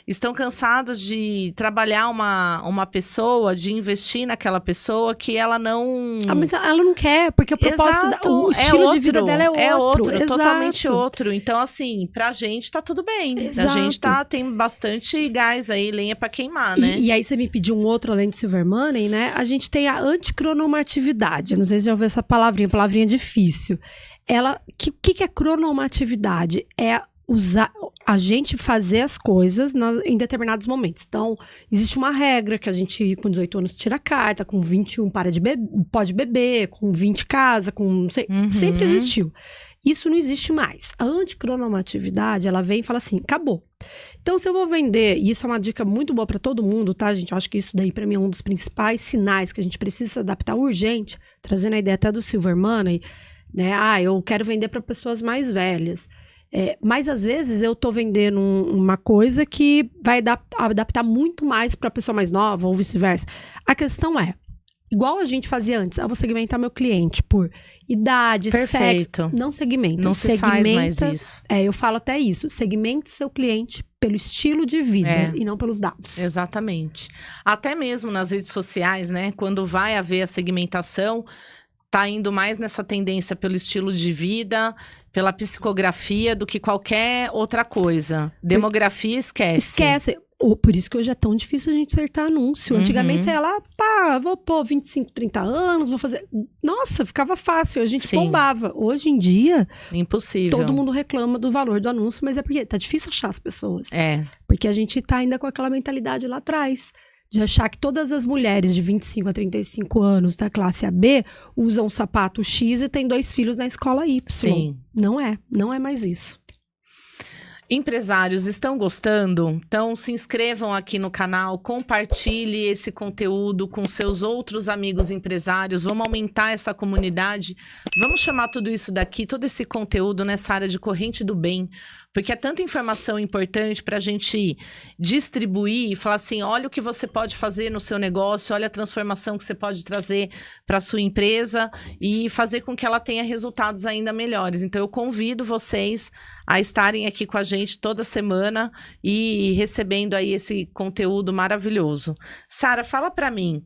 Estão cansadas de trabalhar uma pessoa, de investir naquela pessoa que ela não... mas ela não quer, porque o propósito, o estilo de vida dela é outro. É totalmente outro. Então, assim, pra gente tá tudo bem. Exato. A gente tem bastante gás aí, lenha pra queimar, né? E aí você me pediu um outro além de Silver Money, né? A gente tem a anticronomatividade. Eu não sei se já ouviu essa palavrinha difícil. O que é cronomatividade? É usar a gente fazer as coisas em determinados momentos. Então, existe uma regra que a gente, com 18 anos, tira a carta, com 21 pode beber, com 20 casa, com... Sempre existiu. Isso não existe mais. A anticronomatividade, ela vem e fala assim, acabou. Então, se eu vou vender, e isso é uma dica muito boa para todo mundo, tá, gente? Eu acho que isso daí, para mim, é um dos principais sinais que a gente precisa se adaptar urgente, trazendo a ideia até do Silver Money, né? Eu quero vender para pessoas mais velhas. Mas às vezes eu tô vendendo uma coisa que vai adaptar muito mais para a pessoa mais nova ou vice-versa. A questão é, igual a gente fazia antes, eu vou segmentar meu cliente por idade, sexo. Não segmenta. Não se faz mais isso. Eu falo até isso. Segmente seu cliente pelo estilo de vida e não pelos dados. Exatamente. Até mesmo nas redes sociais, né? Quando vai haver a segmentação, tá indo mais nessa tendência pelo estilo de vida, pela psicografia, do que qualquer outra coisa. Demografia, esquece. Por isso que hoje é tão difícil a gente acertar anúncio. Antigamente você ia lá, pá, vou pôr 25, 30 anos, vou fazer... Nossa, ficava fácil, a gente bombava. Hoje em dia... Impossível. Todo mundo reclama do valor do anúncio, mas é porque tá difícil achar as pessoas. É. Porque a gente tá ainda com aquela mentalidade lá atrás. De achar que todas as mulheres de 25 a 35 anos da classe AB usam sapato X e têm 2 filhos na escola Y. Sim. Não é mais isso. Empresários, estão gostando? Então se inscrevam aqui no canal, compartilhe esse conteúdo com seus outros amigos empresários, vamos aumentar essa comunidade, vamos chamar tudo isso daqui, todo esse conteúdo nessa área de corrente do bem, porque é tanta informação importante para a gente distribuir e falar assim, olha o que você pode fazer no seu negócio, olha a transformação que você pode trazer para a sua empresa e fazer com que ela tenha resultados ainda melhores. Então eu convido vocês a estarem aqui com a gente toda semana e recebendo aí esse conteúdo maravilhoso. Sara, fala para mim,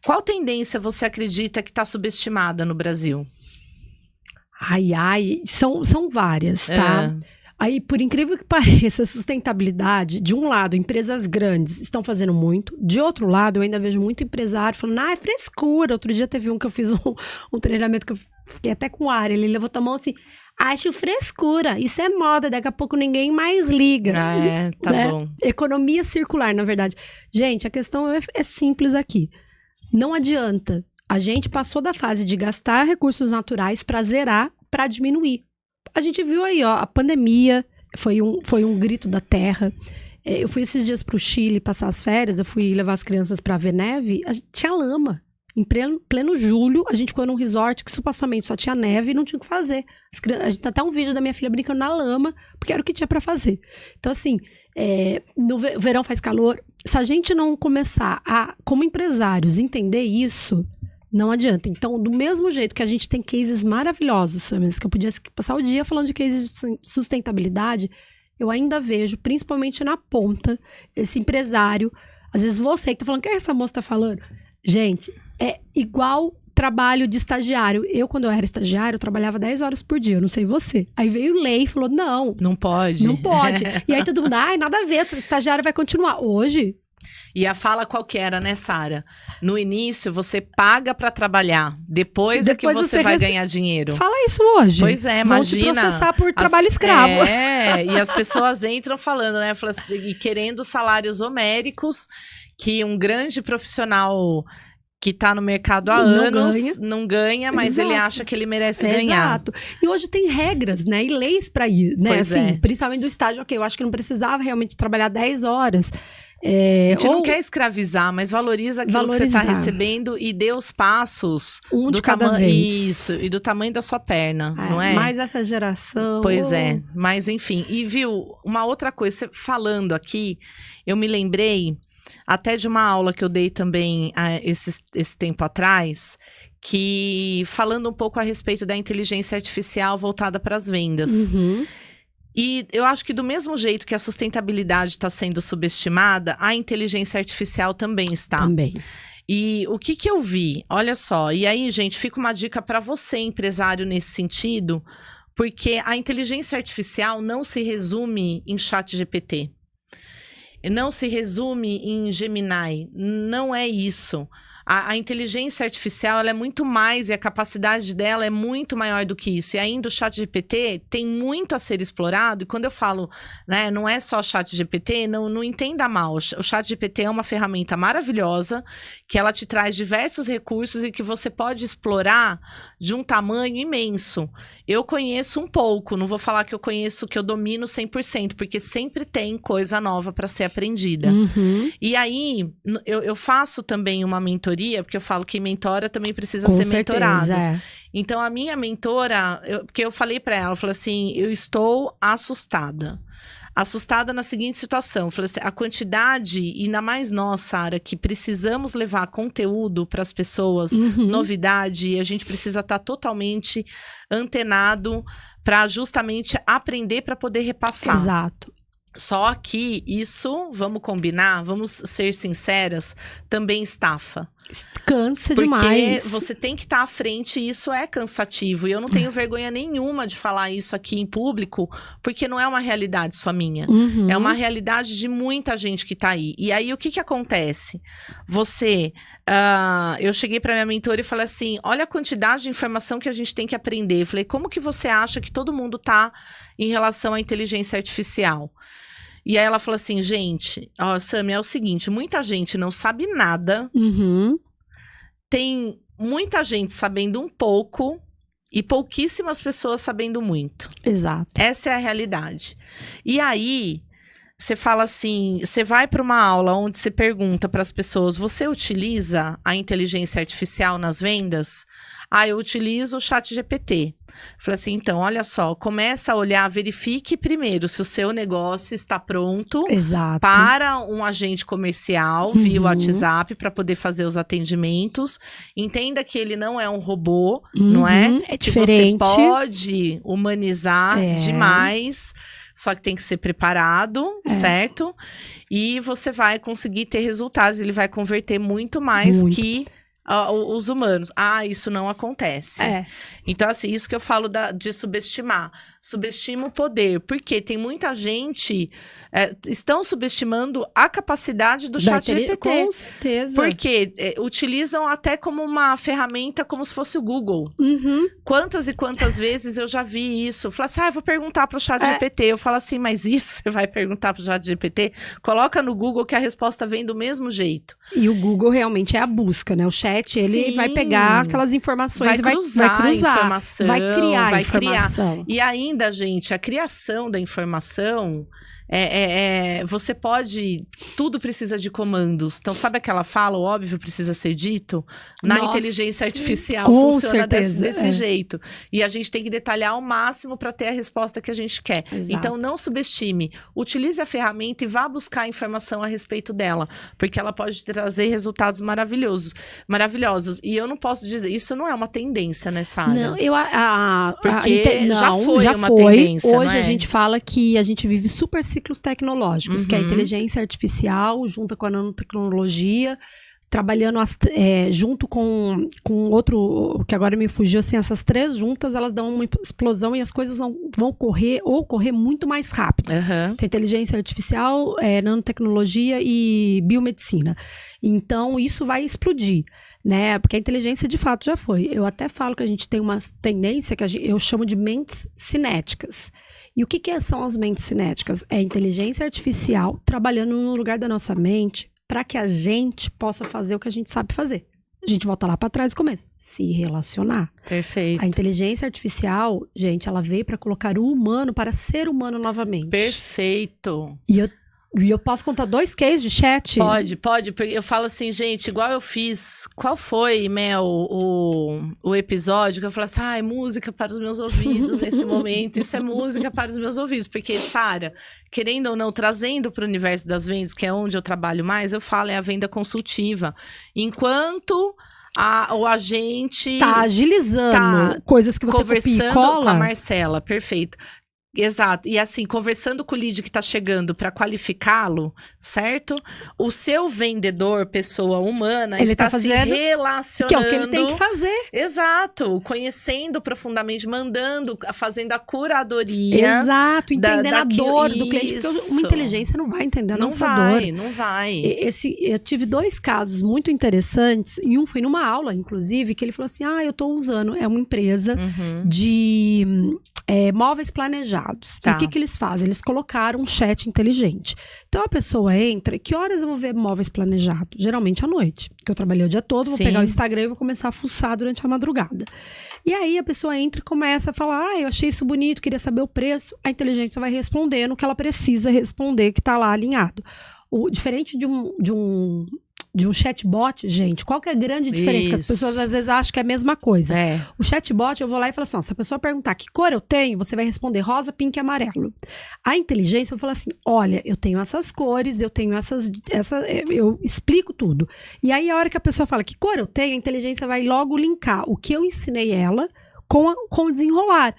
qual tendência você acredita que está subestimada no Brasil? São várias, tá? Aí, por incrível que pareça, a sustentabilidade, de um lado, empresas grandes estão fazendo muito. De outro lado, eu ainda vejo muito empresário falando, é frescura. Outro dia teve um que eu fiz um treinamento que eu fiquei até com o ar. Ele levantou a mão assim, acho frescura, isso é moda, daqui a pouco ninguém mais liga. Tá bom. Economia circular, na verdade. Gente, a questão é simples aqui. Não adianta. A gente passou da fase de gastar recursos naturais para zerar, para diminuir. A gente viu aí, ó, a pandemia foi um grito da terra. Eu fui esses dias pro Chile passar as férias, eu fui levar as crianças para ver neve, tinha lama. Em pleno julho, a gente ficou num resort que supostamente só tinha neve e não tinha o que fazer. A gente tem até um vídeo da minha filha brincando na lama, porque era o que tinha para fazer. Então, assim, no verão faz calor. Se a gente não começar a, como empresários, entender isso... Não adianta. Então, do mesmo jeito que a gente tem cases maravilhosos, sabe? Que eu podia passar o dia falando de cases de sustentabilidade, eu ainda vejo, principalmente na ponta, esse empresário. Às vezes você que tá falando, o que essa moça tá falando? Gente, é igual trabalho de estagiário. Eu, quando eu era estagiário, eu trabalhava 10 horas por dia, eu não sei você. Aí veio lei e falou, não pode. Não pode. E aí todo mundo, nada a ver, o estagiário vai continuar. Hoje... E a fala qual que era, né, Sara? No início, você paga para trabalhar. Depois é que você vai ganhar dinheiro. Fala isso hoje. Pois é, imagina. Vão te processar por trabalho escravo. E as pessoas entram falando, né? E querendo salários homéricos, que um grande profissional que está no mercado há anos não ganha, mas ele acha que ele merece ganhar. Exato. E hoje tem regras, né? E leis para ir, né? Assim, principalmente do estágio, ok, eu acho que não precisava realmente trabalhar 10 horas. A gente não quer escravizar, mas valoriza aquilo que você está recebendo e dê os passos de cada vez. Isso, e do tamanho da sua perna, não é? Mais essa geração. Pois é, mas enfim. E viu, uma outra coisa, você falando aqui, eu me lembrei até de uma aula que eu dei também esse tempo atrás, que falando um pouco a respeito da inteligência artificial voltada para as vendas. Uhum. E eu acho que do mesmo jeito que a sustentabilidade está sendo subestimada, a inteligência artificial também está. Também. E o que eu vi? Olha só, e aí, gente, fica uma dica para você, empresário, nesse sentido, porque a inteligência artificial não se resume em ChatGPT. Não se resume em Gemini. Não é isso. A inteligência artificial, ela é muito mais, e a capacidade dela é muito maior do que isso. E ainda o ChatGPT tem muito a ser explorado. E quando eu falo, né, não é só ChatGPT, não entenda mal. O ChatGPT é uma ferramenta maravilhosa, que ela te traz diversos recursos e que você pode explorar de um tamanho imenso. Eu conheço um pouco, não vou falar que eu conheço, que eu domino 100%, porque sempre tem coisa nova para ser aprendida. Uhum. E aí, eu faço também uma mentoria, porque eu falo que mentora também precisa Com ser certeza, mentorada. Então, a minha mentora, porque eu falei para ela, eu falei assim, eu estou assustada. Assustada na seguinte situação, eu falei assim, a quantidade, e ainda mais nós, Sara, que precisamos levar conteúdo para as pessoas, novidade, e a gente precisa estar totalmente antenado para justamente aprender para poder repassar. Exato. Só que isso, vamos combinar, vamos ser sinceras, também estafa. Cansa Porque demais. Porque você tem que estar à frente e isso é cansativo. E eu não tenho vergonha nenhuma de falar isso aqui em público, porque não é uma realidade só minha. Uhum. É uma realidade de muita gente que tá aí. E aí, o que acontece? Eu cheguei pra minha mentora e falei assim, olha a quantidade de informação que a gente tem que aprender. Eu falei, como que você acha que todo mundo tá em relação à inteligência artificial? E aí ela falou assim, gente, Sami, é o seguinte, muita gente não sabe nada, tem muita gente sabendo um pouco e pouquíssimas pessoas sabendo muito. Exato. Essa é a realidade. E aí, você fala assim, você vai para uma aula onde você pergunta para as pessoas, você utiliza a inteligência artificial nas vendas? Eu utilizo o ChatGPT. Falei assim, então, olha só, começa a olhar, verifique primeiro se o seu negócio está pronto para um agente comercial via WhatsApp para poder fazer os atendimentos. Entenda que ele não é um robô, não é? É diferente. Que você pode humanizar demais, só que tem que ser preparado, certo? E você vai conseguir ter resultados, ele vai converter muito mais que os humanos. Isso não acontece. Então, assim, isso que eu falo de subestimar. Subestima o poder, porque tem muita gente estão subestimando a capacidade do ChatGPT. Com certeza. Porque utilizam até como uma ferramenta, como se fosse o Google. Quantas e quantas vezes eu já vi isso. Falar assim, vou perguntar para o ChatGPT. Eu falo assim, mas isso você vai perguntar para o ChatGPT? Coloca no Google que a resposta vem do mesmo jeito. E o Google realmente é a busca, né? O chat, ele vai pegar aquelas informações e vai cruzar informação, vai criar informação. E ainda, gente, a criação da informação... você pode... Tudo precisa de comandos. Então, sabe aquela fala, o óbvio precisa ser dito? Na inteligência artificial funciona desse jeito. E a gente tem que detalhar ao máximo para ter a resposta que a gente quer. Exato. Então, não subestime. Utilize a ferramenta e vá buscar informação a respeito dela. Porque ela pode trazer resultados maravilhosos. E eu não posso dizer... Isso não é uma tendência nessa área. Não, já foi uma tendência, Hoje a gente fala que a gente vive super ciclos tecnológicos, que é a inteligência artificial junta com a nanotecnologia, trabalhando junto com outro, que agora me fugiu, assim, essas três juntas, elas dão uma explosão e as coisas vão correr muito mais rápido. Então, inteligência artificial, nanotecnologia e biomedicina. Então, isso vai explodir, né? Porque a inteligência, de fato, já foi. Eu até falo que a gente tem uma tendência que eu chamo de mentes cinéticas. E o que são as mentes cinéticas? É a inteligência artificial trabalhando no lugar da nossa mente para que a gente possa fazer o que a gente sabe fazer. A gente volta lá para trás do começo. Se relacionar. Perfeito. A inteligência artificial, gente, ela veio para colocar o humano para ser humano novamente. Perfeito. E eu posso contar 2 cases de chat? Pode. Eu falo assim, gente, igual eu fiz... Qual foi, Mel, o episódio que eu falei assim, música para os meus ouvidos nesse momento. Isso é música para os meus ouvidos. Porque, Sara, querendo ou não, trazendo para o universo das vendas, que é onde eu trabalho mais, eu falo, é a venda consultiva. Enquanto... o agente... Tá agilizando coisas que você conversando copia e cola. Com a Marcela, perfeito. Exato. E assim, conversando com o lead que tá chegando para qualificá-lo, certo? O seu vendedor, pessoa humana, ele está tá fazendo, se relacionando. Que é o que ele tem que fazer. Exato. Conhecendo profundamente, fazendo a curadoria. Exato. Entendendo a dor do cliente. Porque uma inteligência não vai entender a nossa dor. Não vai. Eu tive 2 casos muito interessantes. E um foi numa aula, inclusive, que ele falou assim, eu tô usando, é uma empresa de... móveis planejados. Tá. E o que eles fazem? Eles colocaram um chat inteligente. Então a pessoa entra, que horas eu vou ver móveis planejados? Geralmente à noite, porque eu trabalhei o dia todo, vou pegar o Instagram e vou começar a fuçar durante a madrugada. E aí a pessoa entra e começa a falar, eu achei isso bonito, queria saber o preço. A inteligência vai responder no que ela precisa responder, que tá lá alinhado. Diferente de um chatbot, gente, qual que é a grande diferença? Que as pessoas às vezes acham que é a mesma coisa. O chatbot, eu vou lá e falo assim, se a pessoa perguntar que cor eu tenho, você vai responder rosa, pink e amarelo. A inteligência, eu falo assim, olha, eu tenho essas cores, eu tenho eu explico tudo. E aí, a hora que a pessoa fala que cor eu tenho, a inteligência vai logo linkar o que eu ensinei ela com o desenrolar.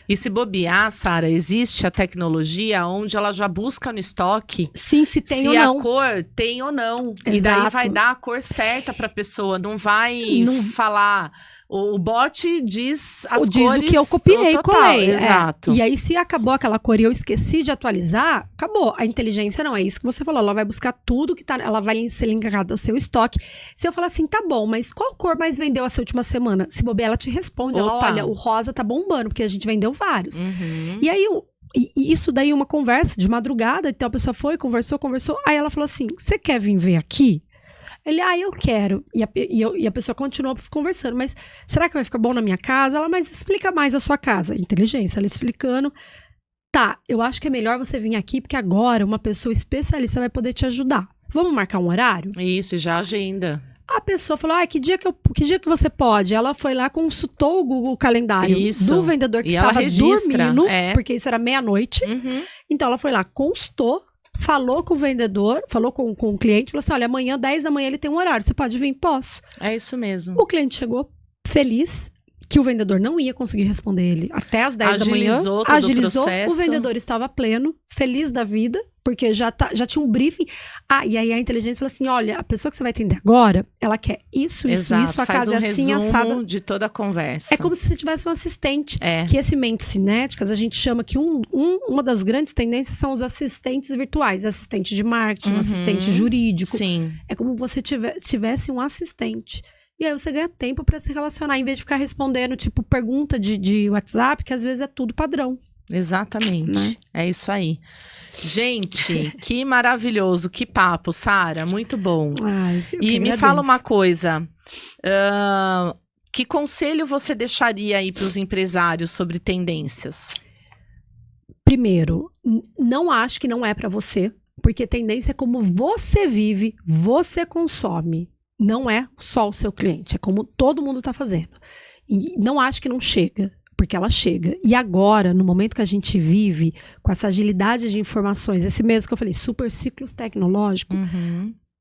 E se bobear, Sara, existe a tecnologia onde ela já busca no estoque Sim, se tem ou se não. a cor tem ou não. Exato. E daí vai dar a cor certa pra pessoa. Não vai falar... O bot diz as diz cores... o que eu copiei, total, colei. Exato. E aí, se acabou aquela cor e eu esqueci de atualizar, acabou. A inteligência não, é isso que você falou. Ela vai buscar tudo que tá... Ela vai ser linkada ao seu estoque. Se eu falar assim, tá bom, mas qual cor mais vendeu essa última semana? Se bobear, ela te responde. Ela, Opa. olha, o rosa tá bombando, porque a gente vendeu vários. Uhum. E aí, e isso daí uma conversa de madrugada. Então, a pessoa foi, conversou. Aí ela falou assim, você quer vir ver aqui? Ele, eu quero. E a pessoa continuou conversando. Mas será que vai ficar bom na minha casa? Ela, mas explica mais a sua casa. Inteligência, ela explicando. Tá, eu acho que é melhor você vir aqui, porque agora uma pessoa especialista vai poder te ajudar. Vamos marcar um horário? Isso, já agenda. A pessoa falou, que dia que você pode? Ela foi lá, consultou o Google Calendário do vendedor que estava dormindo, porque isso era meia-noite. Uhum. Então, ela foi lá, consultou, falou com o vendedor, falou com o cliente, falou assim, olha, amanhã, 10 da manhã, ele tem um horário, você pode vir? Posso. É isso mesmo. O cliente chegou feliz, que o vendedor não ia conseguir responder ele até as 10 da manhã. Agilizou, o vendedor estava pleno, feliz da vida, porque já tinha um briefing. E aí a inteligência falou assim, olha, a pessoa que você vai atender agora, ela quer isso, Exato, isso, a faz casa é assim, assada. De toda a conversa. É como se você tivesse um assistente. Que esse mentes cinéticas, a gente chama que uma das grandes tendências são os assistentes virtuais. Assistente de marketing, assistente jurídico. Sim. É como se tivesse um assistente. E aí você ganha tempo para se relacionar, em vez de ficar respondendo, tipo, pergunta de WhatsApp, que às vezes é tudo padrão. Exatamente. Né? É isso aí. Gente, que maravilhoso, que papo, Sara, muito bom. E me fala uma coisa, que conselho você deixaria aí para os empresários sobre tendências? Primeiro, não acho que não é para você, porque tendência é como você vive, você consome. Não é só o seu cliente, é como todo mundo está fazendo. E não acho que não chega, porque ela chega. E agora, no momento que a gente vive, com essa agilidade de informações, esse mesmo que eu falei, super ciclos tecnológicos,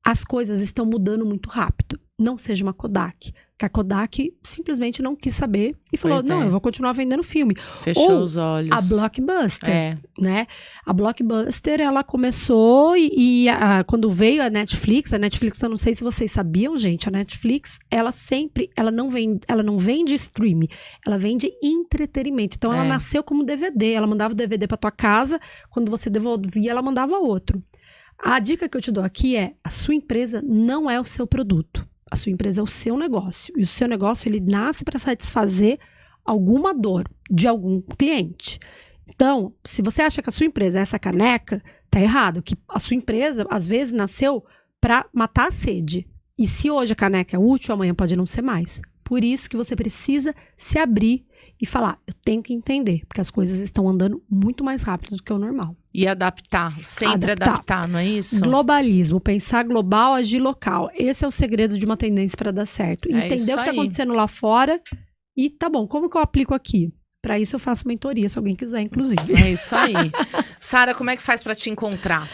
as coisas estão mudando muito rápido. Não seja uma Kodak. Que a Kodak simplesmente não quis saber e falou, eu vou continuar vendendo filme. Fechou os olhos. A Blockbuster, né? A Blockbuster, ela começou quando veio a Netflix, eu não sei se vocês sabiam, gente, a Netflix, ela não vende streaming, ela vende entretenimento. Então, ela nasceu como DVD, ela mandava o DVD pra tua casa, quando você devolvia, ela mandava outro. A dica que eu te dou aqui é, a sua empresa não é o seu produto. A sua empresa é o seu negócio. E o seu negócio, ele nasce para satisfazer alguma dor de algum cliente. Então, se você acha que a sua empresa é essa caneca, tá errado. Que a sua empresa, às vezes, nasceu para matar a sede. E se hoje a caneca é útil, amanhã pode não ser mais. Por isso que você precisa se abrir e falar, eu tenho que entender, porque as coisas estão andando muito mais rápido do que o normal. E adaptar, sempre adaptar, não é isso? Globalismo, pensar global, agir local. Esse é o segredo de uma tendência para dar certo. Entender o que está acontecendo lá fora e tá bom, como que eu aplico aqui? Para isso eu faço mentoria, se alguém quiser, inclusive. É isso aí. Sara, como é que faz para te encontrar?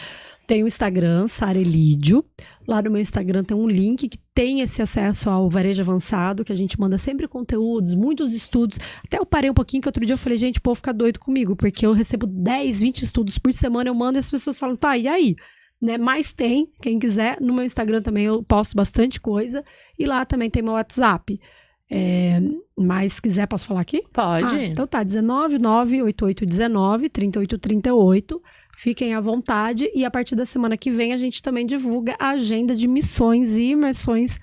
Tem o Instagram, Sara Elídio. Lá no meu Instagram tem um link que tem esse acesso ao varejo avançado, que a gente manda sempre conteúdos, muitos estudos. Até eu parei um pouquinho, que outro dia eu falei, gente, o povo fica doido comigo, porque eu recebo 10, 20 estudos por semana, eu mando e as pessoas falam, tá, e aí? Né? Mas tem, quem quiser, no meu Instagram também eu posto bastante coisa, e lá também tem meu WhatsApp. Mas se quiser, posso falar aqui? Pode. Então tá, 19988193838. Fiquem à vontade. E a partir da semana que vem, a gente também divulga a agenda de missões e imersões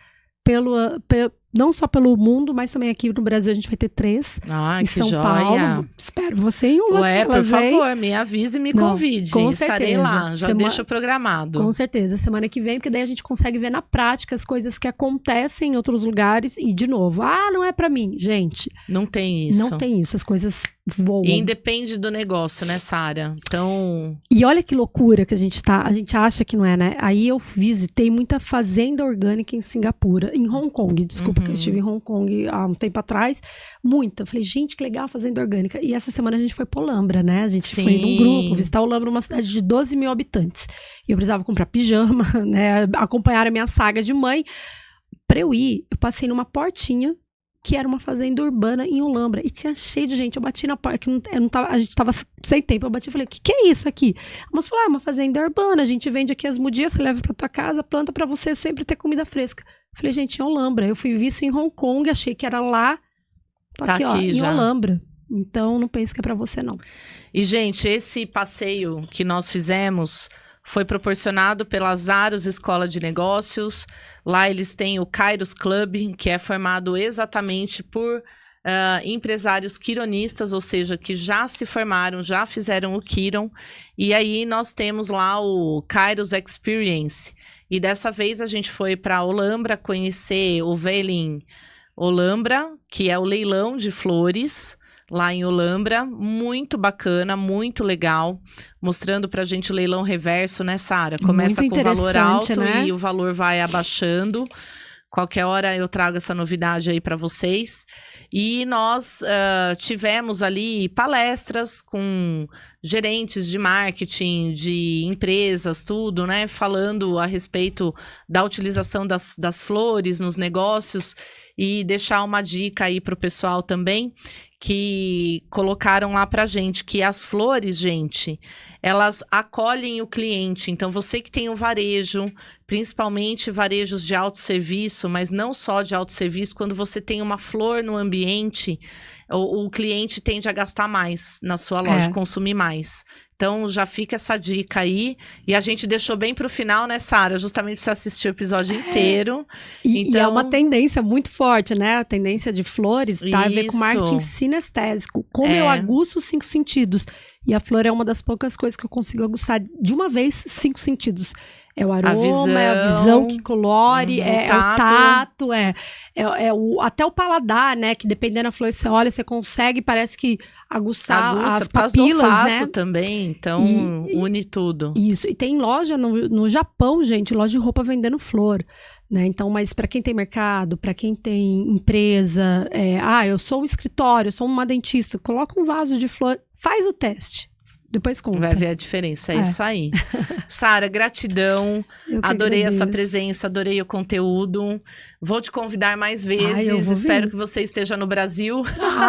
não só pelo mundo, mas também aqui no Brasil a gente vai ter 3. Em São Paulo. Espero você em uma. Por favor, me avise e me convide. Com Estarei certeza. lá, já deixa programado. Com certeza, semana que vem, porque daí a gente consegue ver na prática as coisas que acontecem em outros lugares. E, de novo, não é pra mim. Gente, não tem isso. Não tem isso, as coisas voam. E independe do negócio, né, Sara? Então... E olha que loucura que a gente acha que não é, né? Aí eu visitei muita fazenda orgânica em Singapura, em Hong Kong, desculpa, que eu estive em Hong Kong há um tempo atrás, muita. Eu falei, gente, que legal, fazenda orgânica. E essa semana a gente foi pro Olambra, né? A gente foi num grupo, visitar Olambra, uma cidade de 12 mil habitantes. E eu precisava comprar pijama, né? Acompanhar a minha saga de mãe. Pra eu ir, eu passei numa portinha, que era uma fazenda urbana em Olambra. E tinha cheio de gente. Eu bati na porta, a gente tava sem tempo. Eu bati e falei, o que é isso aqui? A moça falou, é uma fazenda urbana. A gente vende aqui as mudias, você leva pra tua casa, planta pra você sempre ter comida fresca. Eu falei, gente, em Olambra. Eu fui visto em Hong Kong, achei que era lá. Tô Tá aqui, ó, aqui em já. Olambra. Então, não pense que é pra você, não. E, gente, esse passeio que nós fizemos foi proporcionado pela Zaros Escola de Negócios. Lá eles têm o Kairos Club, que é formado exatamente por empresários quironistas, ou seja, que já se formaram, já fizeram o Quiron. E aí nós temos lá o Kairos Experience. E dessa vez a gente foi para Olambra conhecer o Veiling Olambra, que é o leilão de flores lá em Olambra, muito bacana, muito legal, mostrando pra gente o leilão reverso, né, Sara? Começa Muito com valor alto, né? e o valor vai abaixando. Qualquer hora eu trago essa novidade aí para vocês. E nós tivemos ali palestras com gerentes de marketing, de empresas, tudo, né? Falando a respeito da utilização das flores nos negócios. E deixar uma dica aí pro pessoal também, que colocaram lá pra gente, que as flores, gente, elas acolhem o cliente. Então, você que tem o varejo, principalmente varejos de autosserviço, mas não só de autosserviço, quando você tem uma flor no ambiente, o cliente tende a gastar mais na sua loja, consumir mais. Então, já fica essa dica aí. E a gente deixou bem pro final, né, Sara? Justamente pra você assistir o episódio inteiro. E é uma tendência muito forte, né? A tendência de flores tá a ver com marketing sinestésico. Como eu aguço os 5 sentidos. E a flor é uma das poucas coisas que eu consigo aguçar de uma vez 5 sentidos. É o aroma, é a visão que colore, é o tato, até o paladar, né? Que dependendo da flor, você olha, você consegue, parece que aguçar as papilas, olfato, né? Também, então une tudo. Isso, e tem loja no Japão, gente, loja de roupa vendendo flor, né? Então, mas para quem tem mercado, para quem tem empresa, eu sou um escritório, eu sou uma dentista, coloca um vaso de flor, faz o teste. Depois conta. Vai ver a diferença, é isso aí. Sara, gratidão. Adorei a sua presença, adorei o conteúdo. Vou te convidar mais vezes. Espero que você esteja no Brasil.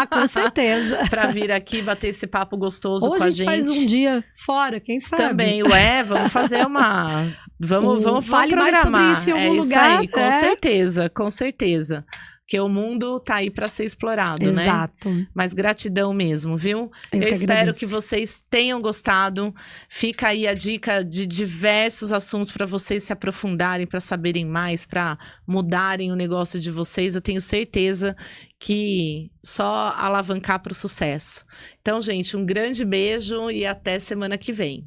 Com certeza. Para vir aqui bater esse papo gostoso com a gente. Ou a gente faz um dia fora, quem sabe? Também, vamos fazer uma... Vamos fale programar. Mais sobre isso em algum lugar. Isso aí, com certeza. Porque o mundo tá aí para ser explorado, né? Exato. Mas gratidão mesmo, viu? Eu espero que vocês tenham gostado. Fica aí a dica de diversos assuntos para vocês se aprofundarem, para saberem mais, para mudarem o negócio de vocês. Eu tenho certeza que só alavancar para o sucesso. Então, gente, um grande beijo e até semana que vem.